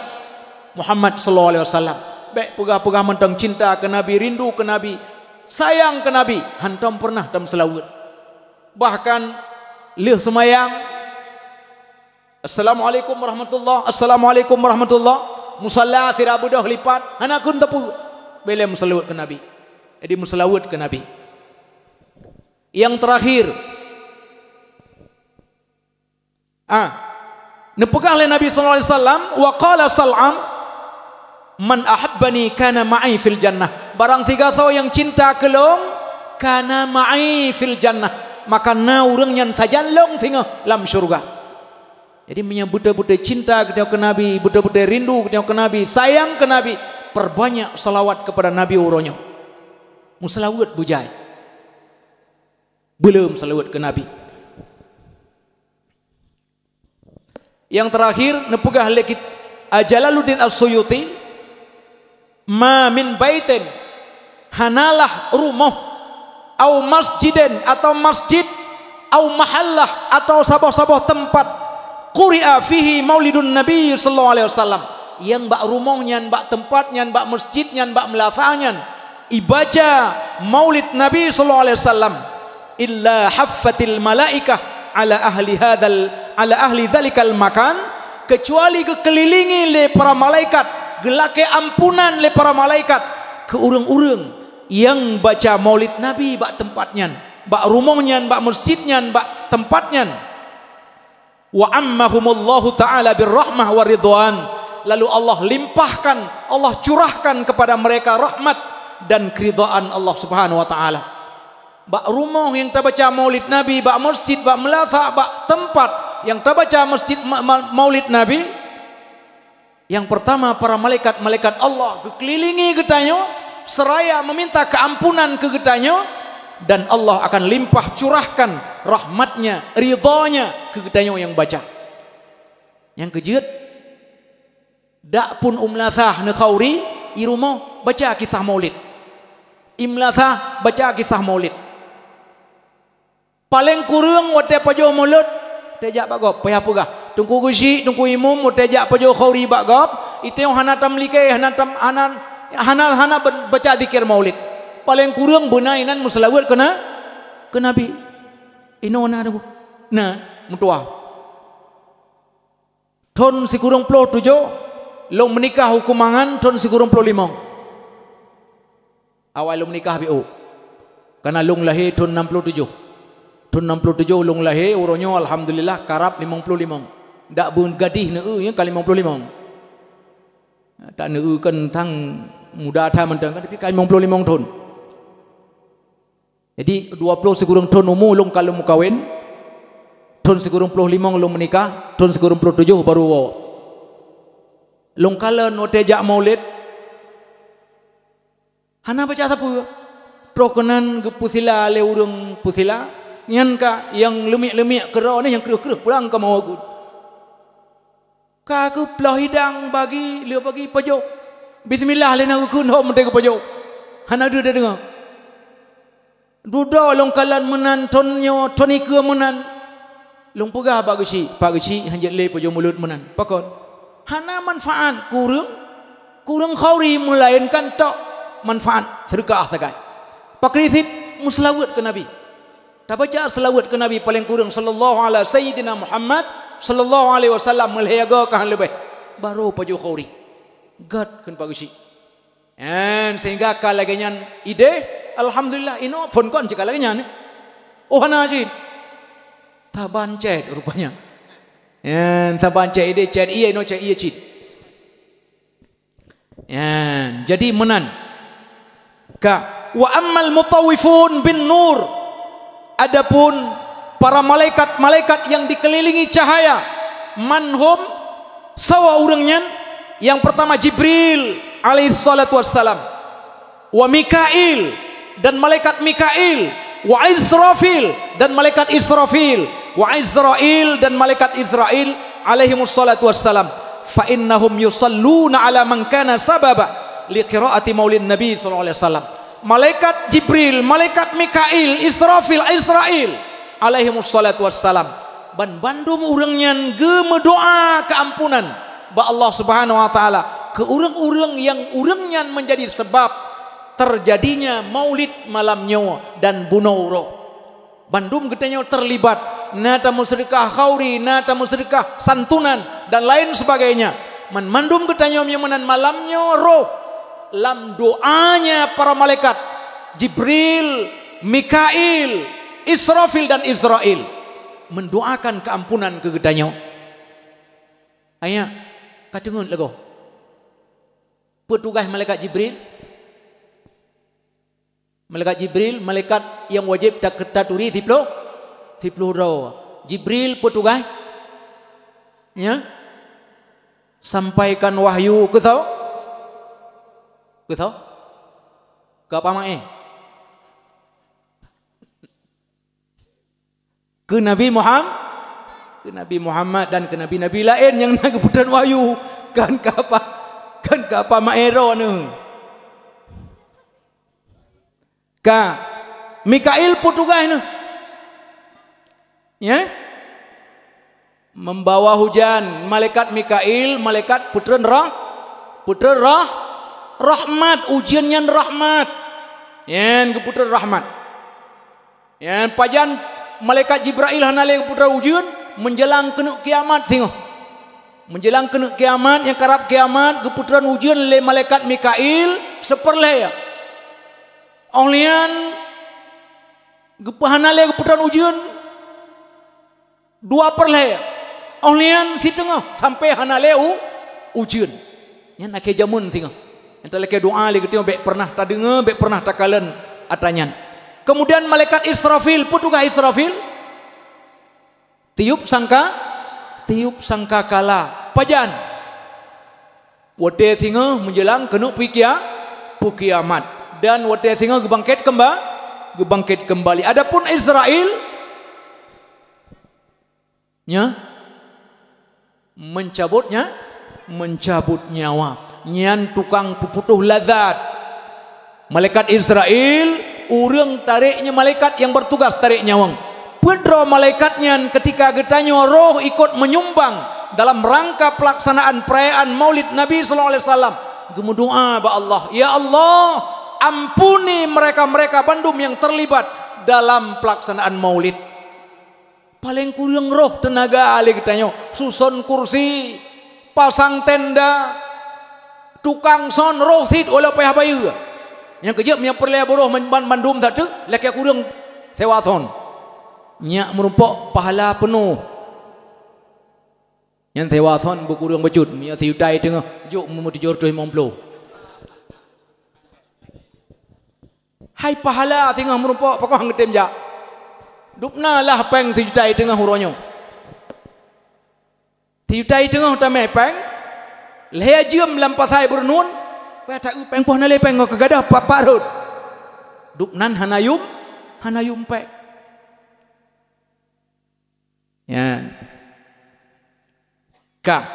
Muhammad sallallahu alaihi wasallam. Baik pegah-pegah mentang cinta ke Nabi, rindu ke Nabi, sayang ke Nabi, hantam pernah tam selawat. Bahkan leh semayang, Assalamualaikum warahmatullah, Assalamualaikum warahmatullah. Musalla sirabu dah lipat, anak kun tepu bela selawat ke Nabi. Jadi selawat ke Nabi. Yang terakhir, nepegah oleh Nabi sallallahu alaihi wasallam, wa qala sal'am man ahabbani kana ma'i fil jannah. Barang tiga saw yang cinta kelong kana ma'i fil jannah, maka na urang nyan sajan long singa lam syurga. Jadi menyebut-buta cinta ke Nabi, buta-buta rindu ke Nabi, sayang ke Nabi, perbanyak salawat kepada Nabi uronyo. Musalawat bujai. Belum salawat ke Nabi. Yang terakhir nepegah lekit Jalaluddin As-Suyuti, ma min baitin, hanalah rumah, au masjidin atau masjid, au mahallah atau sabah-sabah tempat, quri'a fihi maulidun Nabi sallallahu alaihi wasallam, yang bak rumahnya, bak tempatnya, bak masjidnya, bak melasahnya ibaca maulid Nabi sallallahu alaihi wasallam, illa haffatil malaikah ala ahli dzalikal makan, kecuali kekelilingi le para malaikat, gelake ampunan le para malaikat ke urang-urang yang baca maulid Nabi bak tempatnya, bak rumahnya, bak masjidnya, bak tempatnya. Wa ammahumullahu ta'ala birrahmah wa ridwan, lalu Allah limpahkan, Allah curahkan kepada mereka rahmat dan keridhaan Allah Subhanahu wa taala. Bak rumah yang terbaca maulid Nabi, bak masjid, bak melasa, bak tempat yang terbaca masjid maulid Nabi, yang pertama para malaikat-malaikat Allah kekelilingi getanyo seraya meminta keampunan ke getanyo, dan Allah akan limpah curahkan rahmatnya, ridhanya ke getanyo yang baca. Yang kejeut dak pun umlathah ne khauri irumo baca kisah maulid, imlathah baca kisah maulid. Paling kurang wate pajo maulid tejak bagop payah pegah tungku gusi tungku imum tejak pajo khauri bagop itu yang hanatam like hanatam hana baca zikir maulid. Paling kurang benainan musalawat kena ke Nabi. Ino na ada na mutua. Ton si kurang 27 long menikah hukumangan ton si kurang 25. Awal long menikah BO. Karena long lahir ton 67. Ton 67 long lahir uronyo alhamdulillah karab 55. Dak bun gadih neu nya kali 55. Tak neu kan tang muda tha mentang kan tapi kali 55 ton. Jadi 20 sekurang ton umur long kalau mau kawin, ton sekurang 25 long menikah, ton sekurang 27 baru wo. Long kalau no tejak maulid, hana baca sapu, prokenan ke pusila le urung pusila, nyan ka yang lemik-lemik kerana ni yang keruk-keruk pulang ke mau aku. Ka aku pelah hidang bagi le bagi pojok. Bismillah le nak kun ho mentega pojok. Hana ada dengar. Duda long kalan menan tonyo toni ke menan long pegah pak gesi hanjat le pojok mulut menan pakon hana manfaat kurang khauri melainkan tok manfaat sedekah tagai pakrisit muslawat ke Nabi tak baca selawat ke Nabi paling kurang sallallahu alaihi sayyidina Muhammad sallallahu alaihi wasallam melhaga kan lebih baru pojok khauri gad kan pak gesi and sehingga kalagenyan ide alhamdulillah ino phone kon jika lagi nyane oh hana jin taban chat rupanya taban chat ide chat iya no chat iya cit jadi menan ka wa ammal mutawifun bin nur, Adapun para malaikat-malaikat yang dikelilingi cahaya, manhum sawa urangnya. Yang pertama Jibril alaihi salatu wassalam, wa Mikail dan malaikat Mikail, wa Israfil dan malaikat Israfil, wa Izrail dan malaikat Israil alaihimus salatu wassalam. Fa innahum yusalluna ala man kana sababa li qiraati maulid nabi sallallahu alaihi wasallam. Malaikat Jibril, malaikat Mikail, Israfil, Israil alaihimus salatu wassalam ban bandum urangnya ge doa keampunan ba Allah Subhanahu wa taala ke urang-urang yang urangnya menjadi sebab terjadinya maulid malam nyawa dan bunuh roh. Bandum getanya terlibat nata musyrikah khauri, nata musyrikah santunan dan lain sebagainya. Mandum getanya menan malamnya roh lam doanya para malaikat Jibril, Mikail, Israfil dan Israil mendoakan keampunan ke getanya. Aya kadengun lagu petugas malaikat Jibril. Malaikat Jibril, malaikat yang wajib tak taturi tiplo ro. Jibril petugas ya sampaikan wahyu ke tau ke apa mae ke Nabi Muhammad dan ke nabi-nabi lain yang nak keputusan wahyu kan ke apa maero ni ka Mikail petugas ni ya membawa hujan. Malaikat Mikail, malaikat putra rahmat, ujiannya rahmat yang ke putra rahmat yang pajan malaikat Jibril hanale putra ujian menjelang kena kiamat tengok menjelang kena kiamat yang karab kiamat keputaran ujian le malaikat Mikail seperlaya olian gepahanale keputaran ujian dua perlaya olian si tengah sampai hanale ujian yang nak jamun tengok yang lagi doa lagi tengok bek pernah tak dengar bek pernah tak kalen atanyan. Kemudian malaikat Israfil, petugas Israfil tiup sangka kala pajan wate singa menjelang kena kiamat dan wate singa gebangkit kembali. Adapun Israel nya mencabut nyawa nyan tukang puputuh lazat. Malaikat Israel urang tariknya malaikat yang bertugas tarik nyawang. Pedro malaikatnya ketika getanya roh ikut menyumbang dalam rangka pelaksanaan perayaan Maulid Nabi sallallahu alaihi wasallam. Gemudoa ba Allah, ya Allah, ampuni mereka-mereka bandum yang terlibat dalam pelaksanaan Maulid. Paling kurang roh tenaga ali getanya susun kursi, pasang tenda, tukang son roh sid oleh payah bayu. Yang kejap yang perlaya buruh mandum tak tu laki kurang sewa son nyak merumpok pahala penuh yang sewa son berkurang becut yang siutai tengah juk memuti jordoh 50 hai pahala tengah merumpok pakah ngetem jak dupna lah peng siutai tengah huronyo siutai tengah tamai peng leha jam lampasai bernun tak peng poh nale peng ke gadah paparut duknan hanayum pek ya ka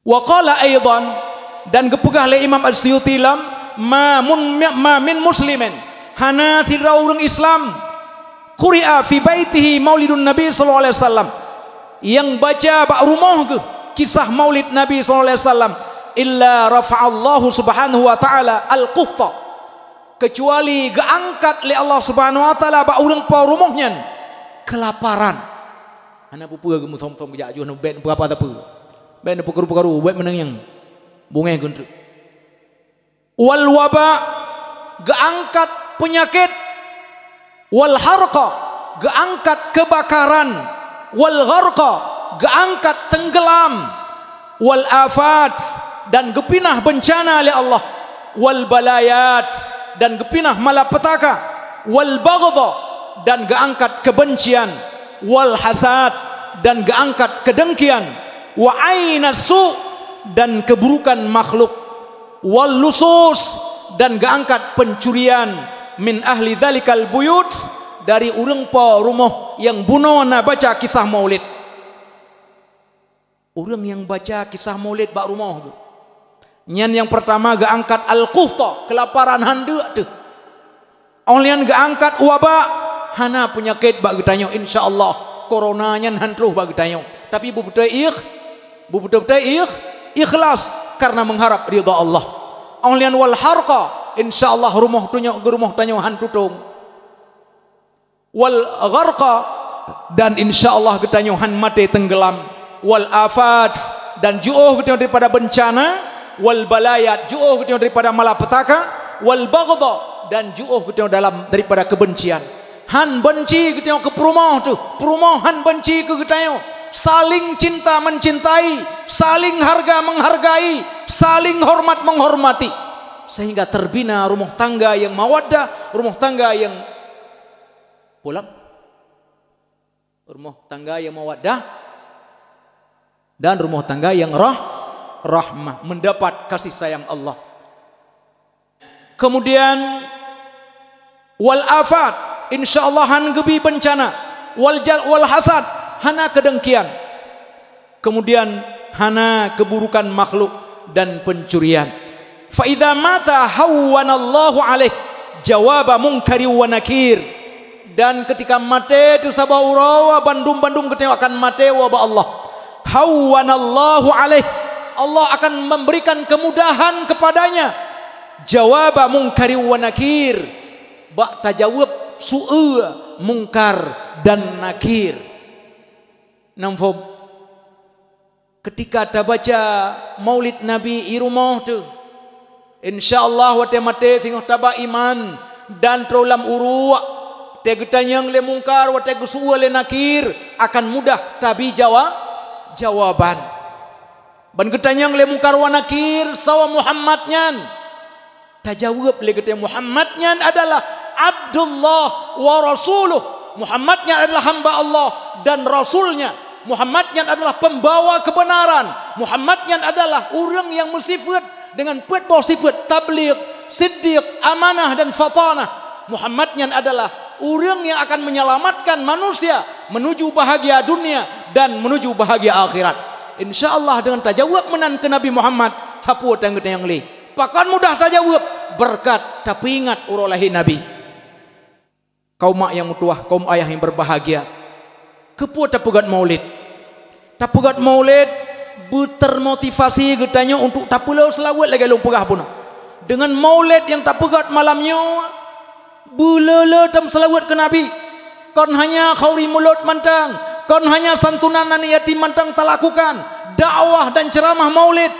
wa qala aidan dan gepegah le Imam Al-Suyuti lam ma min muslimin hana siraurung Islam quri'a fi baitihi maulidun nabi sallallahu alaihi wasallam yang baca bak rumah ke kisah maulid Nabi SAW illa rafa'allahu subhanahu wa ta'ala al-quhta kecuali geangkat oleh Allah subhanahu wa ta'ala ba urang pa rumahnya kelaparan ana pupua gemu som-som gejak ajuh ben berapa tak apa ben perkara-perkara buat menang yang bungai guntu wal waba geangkat penyakit wal harqa geangkat kebakaran wal gharqa geangkat tenggelam wal afat dan gepinah bencana oleh Allah wal balayat dan gepinah malapetaka, wal baghdha dan geangkat kebencian, wal hasad dan geangkat kedengkian, wa ainasu dan keburukan makhluk, wal lusus dan geangkat pencurian, min ahli dzalikal buyut dari urang pa rumah yang bunona baca kisah maulid. Orang yang baca kisah maulid bak rumah tu, nyan yang pertama geangkat al-quhta, kelaparan handa tu. Onlian geangkat wabak, hana penyakit bak getanyo, insyaallah corona nyan hantruh bak getanyo. Tapi betul ikhlas karena mengharap ridha Allah. Onlian wal harqa, insyaallah rumah tanyo hantutung. Wal gharqa dan insyaallah getanyo han mate tenggelam. Wal afat dan ju'uh kita daripada bencana, wal balayat ju'uh kita daripada malapetaka, wal baghdha dan ju'uh kita daripada kebencian. Han benci kita ke perumah tu, perumah han benci ke kita, saling cinta mencintai, saling harga menghargai, saling hormat menghormati, sehingga terbina rumah tangga yang mawaddah, rumah tangga yang mawaddah dan rumah tangga yang rahmah, mendapat kasih sayang Allah. Kemudian wal afat, insyaallah han gebi bencana, wal hasad hana kedengkian, kemudian hana keburukan makhluk dan pencurian. Fa idza mata hawwanallahu alaih jawaba munkari wa nakir, dan ketika mate tu sabaurawa bandum kita akan mate wa ba Allah. Hawwanallahu alaih, Allah akan memberikan kemudahan kepadanya. Jawaba munkari wa nakir, bak tajawab su'u mungkar dan nakir. Namfob ketika ta baca maulid Nabi i rumah tu, insyaallah wate mate sing taba iman dan trolam uruwa te getanyang le mungkar wate su'u le nakir akan mudah tabi jawaban. Ban getanyang le mungkar wa nakir sawa Muhammad nyan tajawab le getanya Muhammad nyan adalah Abdullah wa Rasuluh. Muhammad nyan adalah hamba Allah dan Rasulnya. Muhammad nyan adalah pembawa kebenaran. Muhammad nyan adalah orang yang bersifat dengan penuh sifat tabligh, siddiq, amanah dan fatanah. Muhammad nyan adalah orang yang akan menyelamatkan manusia menuju bahagia dunia dan menuju bahagia akhirat. InsyaAllah dengan tajawab menan ke Nabi Muhammad, sapu tangga yang li. Pakan mudah tajawab berkat tapi ingat urolahi Nabi. Kaum mak yang mutuah, kaum ayah yang berbahagia. Kepu tapugat maulid. Tapugat maulid bertermotivasi getanya untuk tapulau selawat lagi lu pegah pun. Dengan maulid yang tapugat malamnya bulala tam selawat ke Nabi. Kon hanya khauri mulut mantang, kon hanya santunan yatim mantang tak lakukan, dakwah dan ceramah maulid.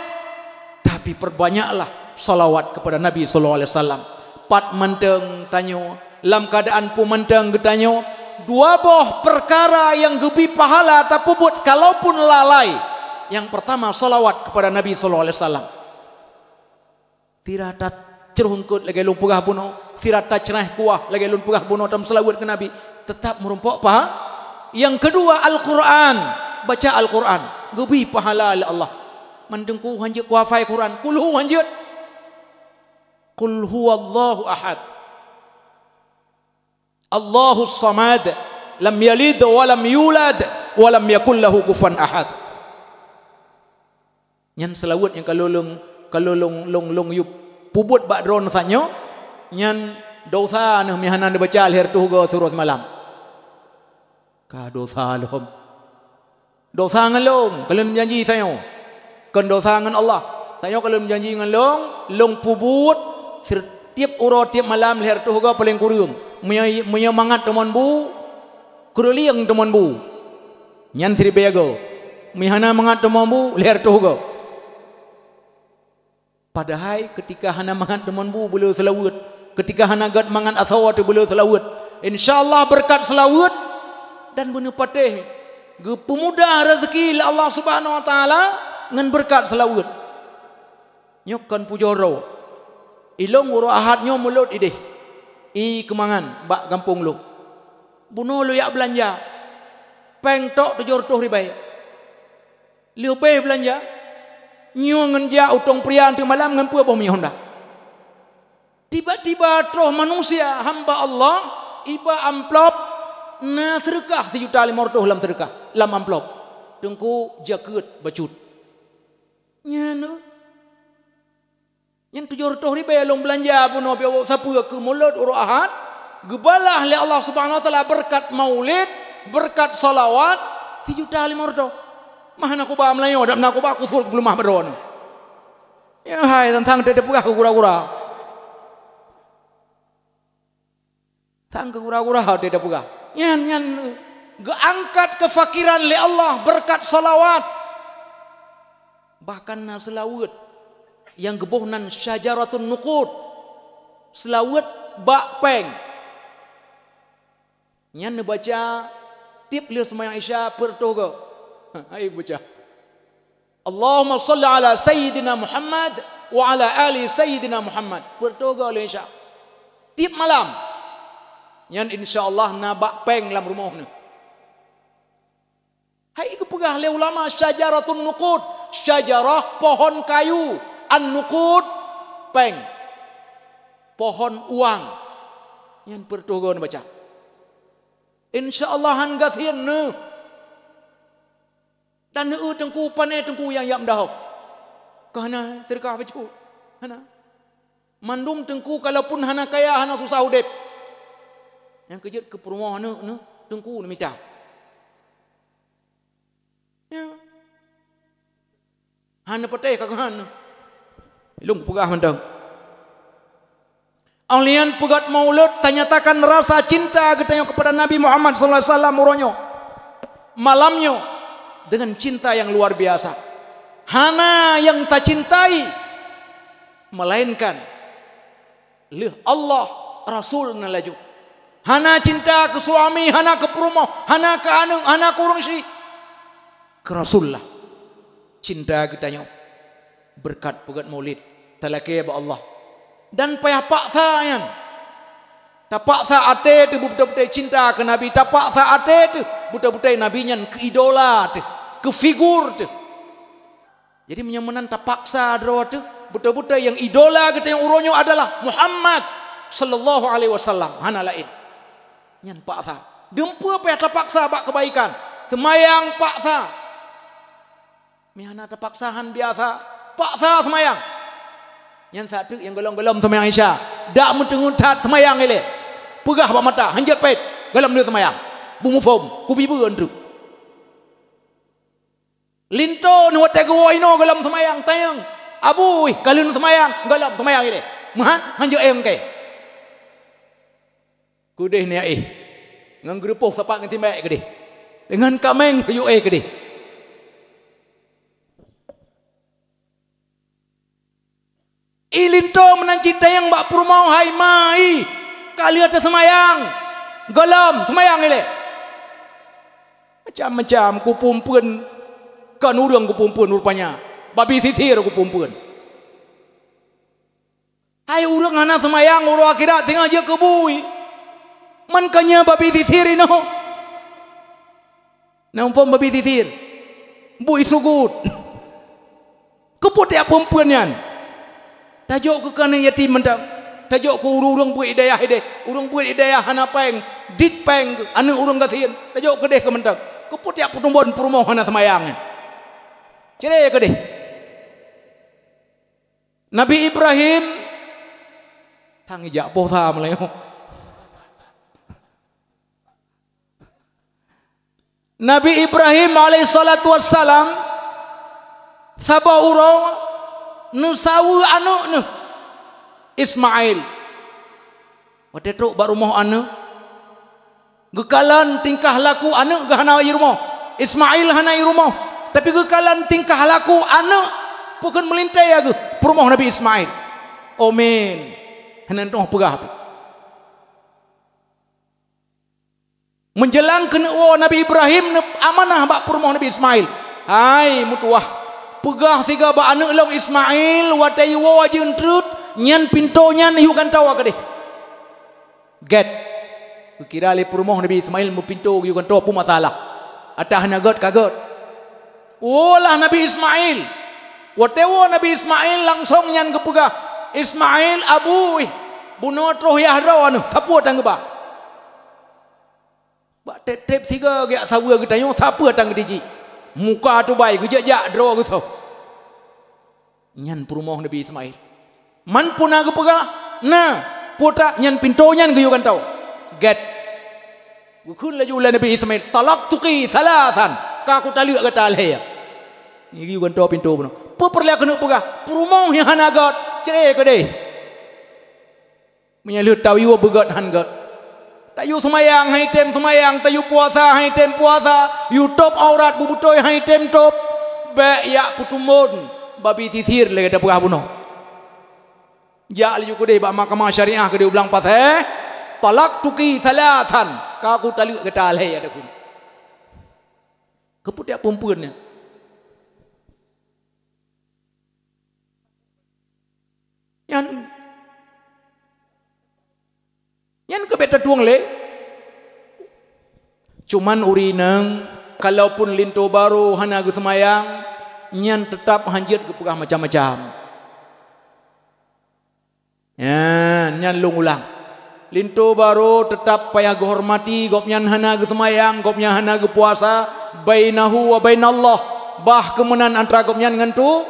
Tapi perbanyaklah salawat kepada Nabi sallallahu alaihi wasallam. Pat mantang tanyo, lam keadaan pu mantang getanyo, dua boh perkara yang gebi pahala tapi buat kalaupun lalai. Yang pertama salawat kepada Nabi sallallahu alaihi wasallam. Tiratat cerungkut lagi lung pegah puno, tiratat cerah kuah lagi lung pegah puno tam selawat ke Nabi. Tetap merumpok paha. Yang kedua Al-Quran, baca Al-Quran gebi pahala oleh Allah. Mendengku hanjut kuafai Quran, kulhu hanjut, qul huwallahu ahad, Allahus samad, lam yalid wa lam yulad wa lam yakul lahu kufuwan ahad. Nyan selawat yang kalau long yup pubut bak dron sanyo nyan dosa nah mihanan dibaca alher tu go surat malam. Ka dosa lom. Dosa ngalong kalau janji sayo. Kan dosa ngan Allah. Sayo kalau janji ngan long pubut setiap uro tiap malam leher tu go paling kurung. Menyemangat teman bu, kuruliang teman bu. Nyan sri bego. Mihana mangat teman bu leher tu go. Padahal ketika hana mangat teman bu boleh selawat. Ketika hana gad mangan asawat boleh selawat. InsyaAllah berkat selawat dan benih patih pemudah rezeki Allah subhanahu wa ta'ala dengan berkat selawat. Nyokkan pujoro Ilong uro ahadnya mulut ideh. I kemangan bak kampung lu. Bunuh lu yak belanja. Peng tok 700 ribai. Liu bay belanja. Nyu ngenja utong prian tu malam ngan pua bomi honda. Tiba-tiba troh manusia hamba Allah iba amplop na sedekah 1.500.000 lam sedekah lam amplop. Tengku jaket bacut. Nyanu. Yang 700 ribu long belanja pun biawa siapa ke mulut uru ahad gebalah oleh Allah Subhanahu wa taala berkat maulid, berkat salawat 1.500.000. Mahana ku ba Melayu dak nak ku ba ku suruh belum mah beron. Ya hai tentang dede pugah ku kura-kura. Tang kura-kura dede pugah. Nyan geangkat kefakiran oleh Allah berkat salawat. Bahkan na selawat yang gebohnan syajaratun nuqud selawat bak peng nyan baca tip liu sembahyang isya pertoga ai baca Allahumma shalli ala sayyidina Muhammad wa ala ali sayyidina Muhammad pertoga liu isya tip malam nyan insyaallah na bak peng lam rumah ni hai kepegah le ulama syajaratun nuqud syajarah pohon kayu an-nuqud peng pohon uang yang bertogon baca insyaallah han gathien ne dan ne tengku pane tengku yang yam dah kana terkah bacu hana mandum tengku kalaupun hana kaya hana susah udep yang kejut ke perumahan ne tengku ne minta ya hana pateh kagahan ilung pegah mentang. Alian pegat maulud tanyatakan rasa cinta kita kepada Nabi Muhammad sallallahu alaihi wasallam uronyo. Malamnya dengan cinta yang luar biasa. Hana yang tak cintai melainkan leh Allah Rasul nalaju. Hana cinta ke suami, hana ke perumah, hana ke anu, hana ke urang si. Ke Rasulullah. Cinta kita berkat pegat maulid. Talaki ba Allah dan payah paksa yan tak paksa ate tu betul-betul cinta ke Nabi tak paksa ate tu betul-betul Nabi nyan ke idola tu ke figur tu jadi menyamanan tak paksa draw tu betul-betul yang idola kita yang uronyo adalah Muhammad sallallahu alaihi wasallam hana lain nyan paksa dempa payah tak paksa bak kebaikan semayang paksa mihana tak paksahan biasa paksa semayang yang satu yang golong-golong semayang Isya dak mentengutat semayang ele pegah bak mata hanjat pait golong dia semayang bungu fom kubi beun tu linto nu wate go ino golong semayang tayang abui kalun semayang golong semayang ele mahan hanjat em ke kudeh ni ngan grupoh sapak ngan timbek gede dengan kameng yu gede ilinto menanci tayang bak perumau hai mai kali ada semayang golom semayang ile macam-macam ku pumpun kan urang ku pumpun rupanya babi sisir ku pumpun hai urang hana semayang urang akhirat tengah je kebui man kanya babi sisir ino nampom babi sisir bui sugut keput ya pumpunyan tajuk ke kana yatim mentang tajuk ke urang buat hidayah urang buat hidayah hana peng dit peng anu urang gasien tajuk ke deh ke mentang ke putiak putumbon perumah hana semayang cere ke deh Nabi Ibrahim tang ijak posa Melayu Nabi Ibrahim alaihi salatu wassalam sabah urang nusawu anu nu Ismail wate tok ba rumah anu gekalan tingkah laku anu gahana irumah Ismail hana irumah tapi gekalan tingkah laku anu bukan melintai aku perumah Nabi Ismail amin hana tong pegah menjelang kena Nabi Ibrahim amanah bak perumah Nabi Ismail hai mutuah pegah tiga ba anak long Ismail watai wa jeung trut nyan pintu nyan hiu kan tahu ke deh. Get. Kira le perumoh Nabi Ismail mu pintu hiu kan tahu apa masalah. Atah nagot kagot. Olah Nabi Ismail. Watewo Nabi Ismail langsung nyan kepegah. Ismail abu bunuh troh yahra anu sapu tang ba. Ba tep siga ge sawu ge tayo sapu tang diji. Muka tu bai ge jak dro ge so. Nyan perumoh Nabi Ismail. Man puna ge pegah. Nah, putra nyan pintu nyan ge kan tahu. Get. Gukun laju le Nabi Ismail talaqtuki salasan. Ka aku taliak ke talaya. Ni ge kan tahu pintu puno. Perlihat kena pegah. Perumoh yang hanagot. Cerai ke deh. Menyalut tahu iwa begat hangat. Tayu semayang hai tem semayang. Tayu puasa hai tem puasa. You top aurat bubutoy hai tem top. Be ya putumun. Babi sisir le kada pegah puno. Ya liu ke deh bak mahkamah syariah ke deh ulang pas talaqtuki salasan. Ka aku taliak ke talaya ada pun. Keput dia perempuannya. Yan ke beta tuang le. Cuman urinang kalaupun linto baru hana ge semayang nyan tetap hanjit ke pegah macam-macam. Ya, nyan lung ulang. Linto baru tetap payah ge hormati gop nyan hana ge semayang, gop nyan hana ge puasa bainahu wa bainallah. Bah kemenan antara gop nyan ngan tu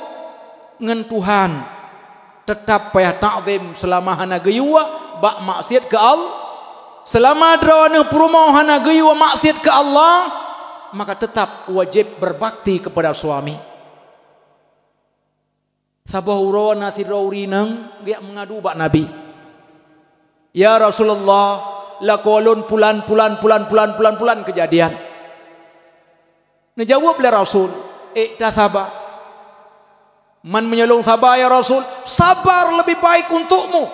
ngan Tuhan. Tetap payah ta'zim selama hana geyuwa bak maksiat ke Allah. Selama drawana perumoh hana geyuwa maksiat ke Allah, maka tetap wajib berbakti kepada suami. Sabah urawana sirauri nang dia mengadu bak Nabi. Ya Rasulullah, lakolun pulan kejadian. Najawab oleh Rasul, tak sabar. Man menyolong sabar ya Rasul. Sabar lebih baik untukmu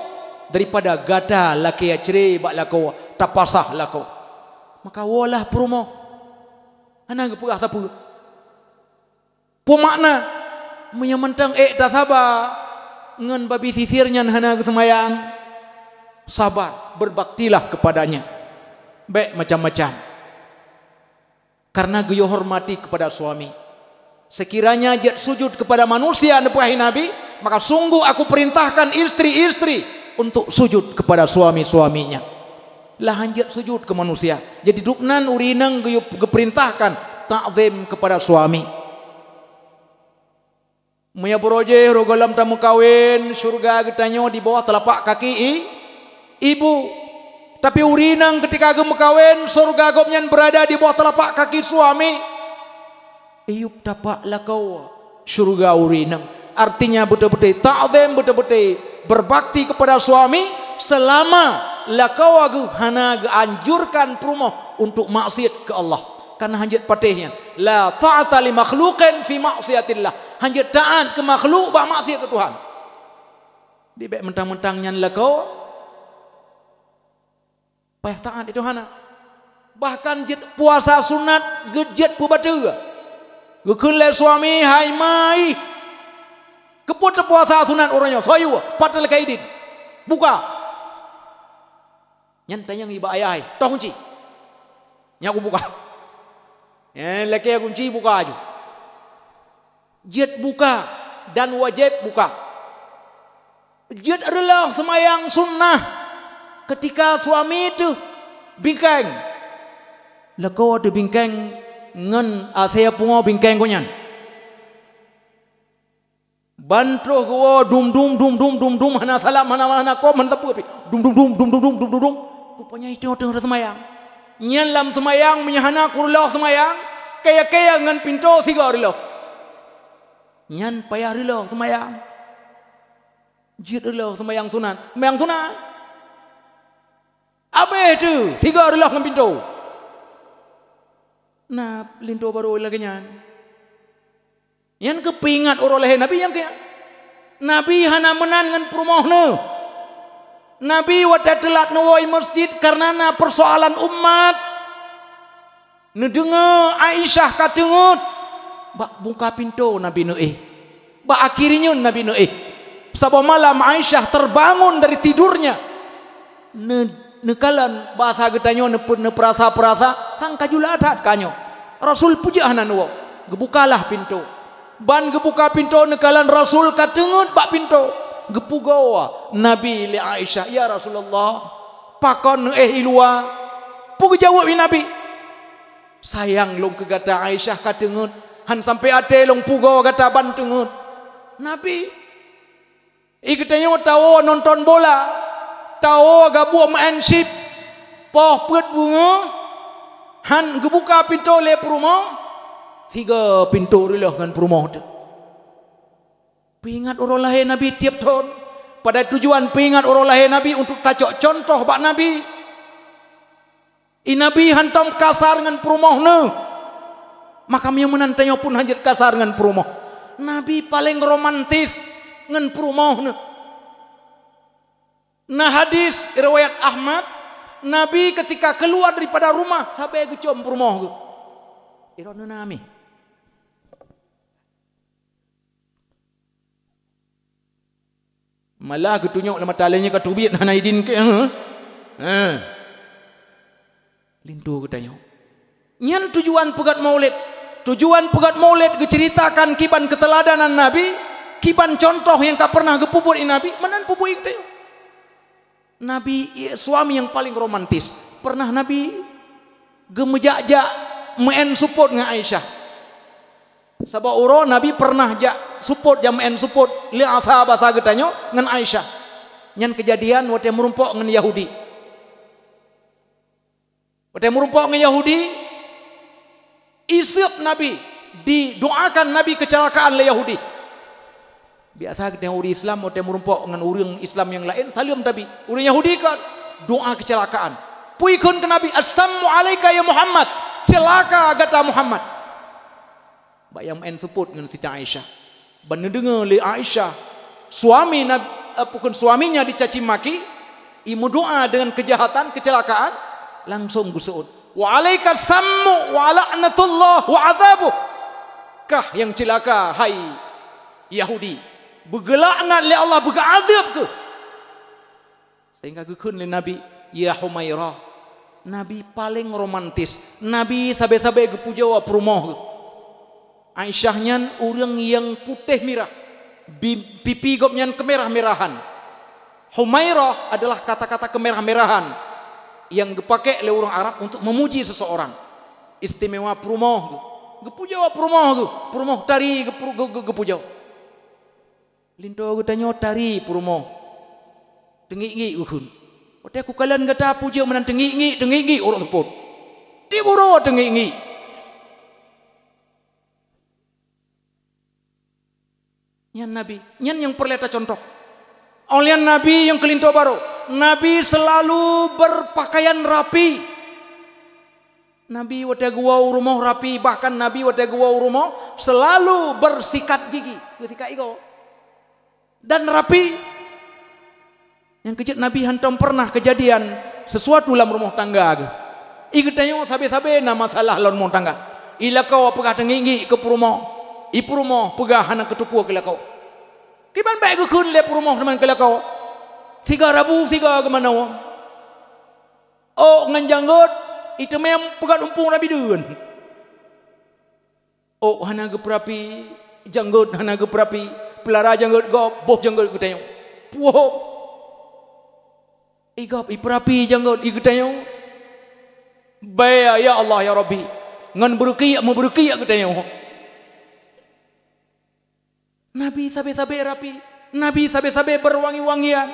daripada gada laki ya cerai bak lakau tapasah lakau. Maka walah perumoh ana gepegah sapu. Pemakna menyamentang tak sabar ngan babi sisirnya hana semayang. Sabar, berbaktilah kepadanya. Baik macam-macam. Karena geyo hormati kepada suami. Sekiranya jat sujud kepada manusia nepahi Nabi, maka sungguh aku perintahkan istri-istri untuk sujud kepada suami-suaminya. Lah hanjat sujud ke manusia. Jadi duknan urinang geperintahkan ta'zim kepada suami. Muya boroje rogalam tamu kawin syurga getanyo di bawah telapak kaki ibu. Tapi urinang ketika gem kawin surga gopnyan berada di bawah telapak kaki suami. Iup tapak lakau syurga urinang. Artinya betul-betul ta'zim, betul-betul berbakti kepada suami selama lakau agu hana anjurkan perumoh untuk maksiat ke Allah. Karena hanjat patihnya la ta'ata li makhluqin fi maksiatillah. Hanjat taat ke makhluk bak maksiat ke Tuhan. Di baik mentang-mentang nyan lakau payah taat itu hana. Bahkan jet puasa sunat gejet pubatu. Gekulai suami hai mai keput puasa sunat orangnya sayu patel kaidin buka nyantanya iba ayah toh kunci nyaku buka laki kunci buka aja jet buka dan wajib buka jet adalah semayang sunnah ketika suami itu bingkang lakau ada bingkang ngan saya pungo bingkeng konyan bantro go dum dum hana salam hana ko man tapu dum rupanya itu tengah semayang nyan lam semayang menyahana kurloh semayang kaya ngan pintu sigar lo nyan payah lo semayang jid lo semayang sunat apa itu sigar lo ngan pintu. Nah, linto baru lagi nyan. Yang kepingat orang lain Nabi yang kaya. Nabi hana menan dengan perumohna. Nabi wadah telat nawai masjid karena na persoalan umat. Nedengar Aisyah katengut. Bak buka pintu Nabi Nuh. Bak akhirnya Nabi Nuh. Sabah malam Aisyah terbangun dari tidurnya. Nekalan bahasa getanyo ne perasa sangka jula adat kanyo. Rasul puja hanan wo. Gebukalah pintu. Ban gebuka pintu nekalan Rasul katengut bak pintu. Gepugawa Nabi li Aisyah, ya Rasulullah, pakon ilua. Pugu jawab Nabi. Sayang long kegata Aisyah katengut. Han sampai ate long pugawa kata ban tengut. Nabi iketanyo tahu nonton bola. Tahu gabu mansip poh put bunga han gebuka pintu le rumah 3 pintu rilah kan rumah tu pingat orang lahir Nabi tiap tahun pada tujuan pingat orang lahir Nabi untuk tacok contoh bak Nabi Nabi hantam kasar dengan rumah ne makam yang menantanya pun hajat kasar dengan rumah Nabi paling romantis dengan rumah ne. Nah hadis riwayat Ahmad, Nabi ketika keluar daripada rumah sampai gecom rumah tu. Irona nami. Malah ketunjuk lama talenya ke tubit hana idin ke lintu katanya. Nyan tujuan pegat Maulid. Tujuan pegat Maulid diceritakan kiban keteladanan Nabi, kiban contoh yang tak pernah gepupur Nabi, menan pupui katanya. Nabi suami yang paling romantis. Pernah Nabi gemejak-jak main support dengan Aisyah. Sabab uro Nabi pernah jak support jam main support li asa bahasa getanyo dengan Aisyah. Nyan kejadian waktu merumpok dengan Yahudi. Waktu merumpok dengan Yahudi, isap Nabi didoakan Nabi kecelakaan le Yahudi. Biasa kita orang Islam mau merumpok dengan orang Islam yang lain salim Nabi. Orang Yahudi kan doa kecelakaan. Puikun ke Nabi, Assalamu alaika ya Muhammad. Celaka kata Muhammad. Bayang main sebut dengan Siti Aisyah. Benar dengar le Aisyah suami Nabi, bukan suaminya dicaci maki, imu doa dengan kejahatan kecelakaan, langsung gusuud. Wa alaika sammu wa la'natullah wa azabuh. Kah yang celaka hai Yahudi. Bergelaknat oleh Allah, berazab ke? Sehingga gekun oleh Nabi, ya Humairah. Nabi paling romantis. Nabi sabai-sabai gepujawa perumah ke. Aisyahnya orang yang putih merah. Pipi gopnya kemerah-merahan. Humairah adalah kata-kata kemerah-merahan yang dipakai oleh orang Arab untuk memuji seseorang. Istimewa perumah ke. Gepujawa perumah ke. Perumah tari gepujawa. Lintu aku tanya tari perumoh, tengi ukun. Waktu aku kalian kata puja menan tengi orang teput. Di buru tengi. Nyan Nabi, nyan yang perleta contoh. Olian Nabi yang kelinto baru. Nabi selalu berpakaian rapi. Nabi waktu gua rumah rapi, bahkan Nabi waktu gua rumah selalu bersikat gigi. Ketika itu. Dan rapi. Yang kejut Nabi hantam pernah kejadian sesuatu dalam rumah tangga. Ikutnya sabe-sabe nama masalah dalam rumah tangga. Ila kau pegah tengingi ke rumah. Ipu rumah pegah anak ketupu ke kau. Kiban baik ke kun le rumah teman ke kau. 3 Rabu 3 ke mana? Oh nganjanggot itu memang pegah umpung Nabi dun. Oh hana ke perapi janggut hana ke perapi. Pelara janggut gop, boh janggut ku tanya. Puh. Igop iperapi janggut iku tanya. Baya ya Allah ya Rabbi. Ngan berkiyak mau berkiyak ku tanya. Nabi sabe-sabe rapi. Nabi sabe-sabe berwangi-wangian.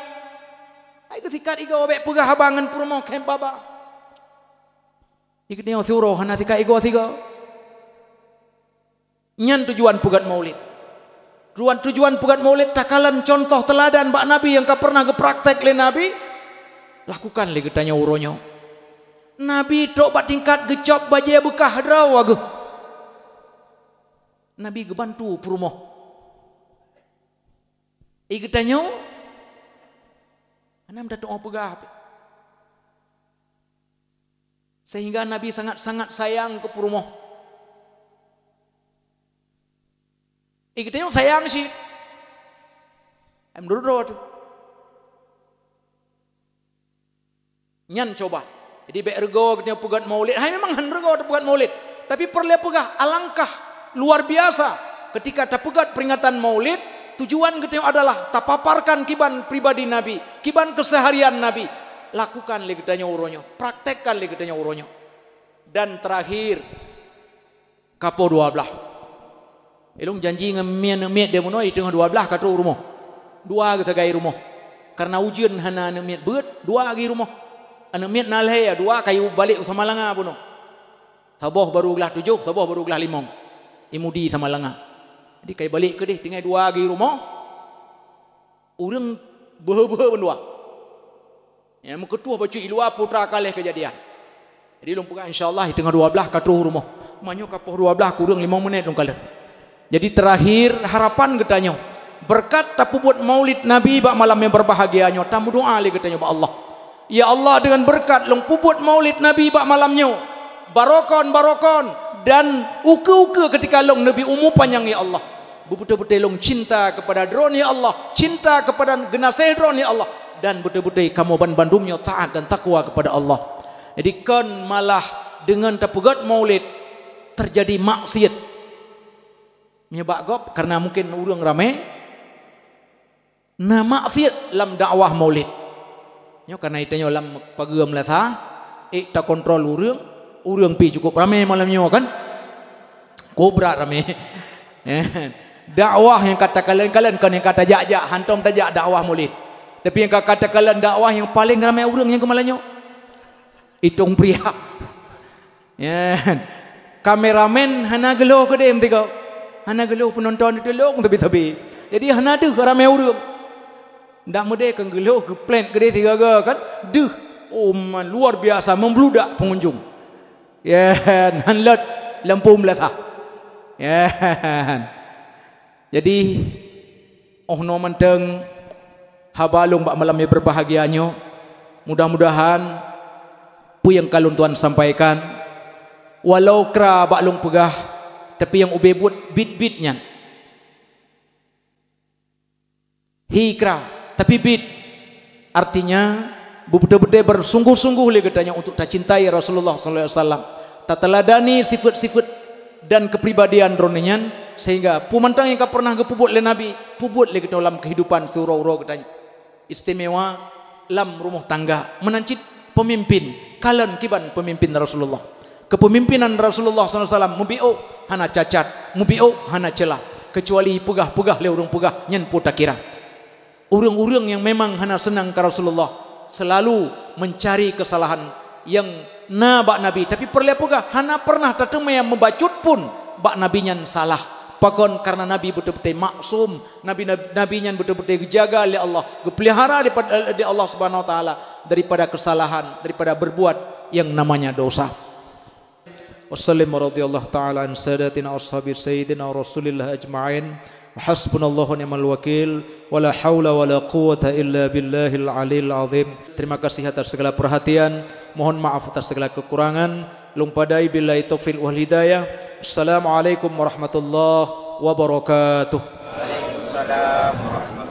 Ai ketika igo be pegah habangan purmo kem baba. Iku tanya suruh hana tika igo sigo. Nyan tujuan pugat Maulid. Tujuan pugat Maulid takalan contoh teladan bak Nabi yang pernah gepraktek le Nabi lakukan le getanya uronyo. Nabi tok bak tingkat gecop baje bekah draw agu. Nabi gebantu perumoh. Getanyo anam datuk pegah. Sehingga Nabi sangat-sangat sayang ke perumoh. Ikutnya sayang sih. Mendoro tu. Nyan coba. Jadi baik rego kita pegat maulid. Hai memang han rego tu pegat maulid. Tapi perlu pegah alangkah luar biasa ketika ta pegat peringatan maulid, tujuan kita adalah ta paparkan kiban pribadi Nabi, kiban keseharian Nabi. Lakukan le kitanya uronyo, praktekkan le kitanya uronyo. Dan terakhir kapo 12. Elong janji ngemian miet dia mono itu 12 katu rumah. 2 kita gai rumah. Karena ujian hana miet beut 2 gai rumah. Anu miet nalhe ya 2 kayu balik sama langa puno. Saboh baru gelah 7, saboh baru gelah 5. Imudi sama langa. Jadi kayu balik ke deh tinggal 2 gai rumah. Urang beuh-beuh bendua. Ya muketuh bacu ilua putra kalih kejadian. Jadi lumpukan insyaallah di tengah 12 katu rumah. Manyo kapoh 12 kurang 5 menit dong kalian. Jadi terakhir harapan getanyo berkat tapu buat maulid Nabi bak malam yang berbahagianyo tamu doa li getanyo ba Allah. Ya Allah dengan berkat long puput maulid Nabi bak malamnyo barokon dan uke-uke ketika long Nabi umur panjang ya Allah. Betul-betul long cinta kepada drone ya Allah, cinta kepada genasih drone ya Allah dan betul-betul kamu bandumnya taat dan takwa kepada Allah. Jadi kan malah dengan tapugat maulid terjadi maksiat nyebab gop karena mungkin urang ramai na maksiat lam dakwah maulid nyo karena itanyo lam pageum latha ta kontrol urang pi cukup ramai malam nyo kan kobra ramai dakwah yang kata kalian kan yang kata jak hantom tajak dakwah maulid tapi yang kata kalian dakwah yang paling ramai urang yang kemalanyo itong pria ya kameramen hana gelo ke dem tiga hana gelo penonton itu long tapi jadi hana deh ramai urang ndak mede ke gelo ke plan gede tiga kan deh oh man luar biasa membludak pengunjung ya hanlat lampu melatah ya jadi no menteng habalung bak malamnya berbahagianyo mudah-mudahan pu yang kalun Tuhan sampaikan walau kera baklung pegah tapi yang ubebut bit-bitnya hikra tapi bit artinya betul-betul bersungguh-sungguh le katanya untuk tak cintai Rasulullah sallallahu alaihi wasallam tak teladani sifat-sifat dan kepribadian ronenyan sehingga pumantang yang pernah gepubut le Nabi pubut le dalam kehidupan surau-urau katanya istimewa lam rumah tangga menancit pemimpin kalian kiban pemimpin Rasulullah kepemimpinan Rasulullah SAW mubi'u hana cacat mubi'u hana celah kecuali pegah-pegah le urang pegah nyen puta kira urang-urang yang memang hana senang ke Rasulullah selalu mencari kesalahan yang na bak Nabi tapi perle pegah hana pernah tateme yang membacut pun bak Nabi nyen salah pakon karena Nabi betul-betul maksum Nabi nyen betul-betul dijaga oleh Allah dipelihara daripada Allah Subhanahu wa taala daripada kesalahan daripada berbuat yang namanya dosa. Wassalamu radhiyallahu taala an sadatina ashabi sayyidina Rasulillah ajma'in. Hasbunallahu ni'mal wakil wala haula wala quwwata illa billahil aliyil azim. Terima kasih atas segala perhatian, mohon maaf atas segala kekurangan. Lumpadai billahi taufiq wal hidayah. Assalamualaikum warahmatullahi wabarakatuh. Waalaikumsalam warahmatullahi wabarakatuh.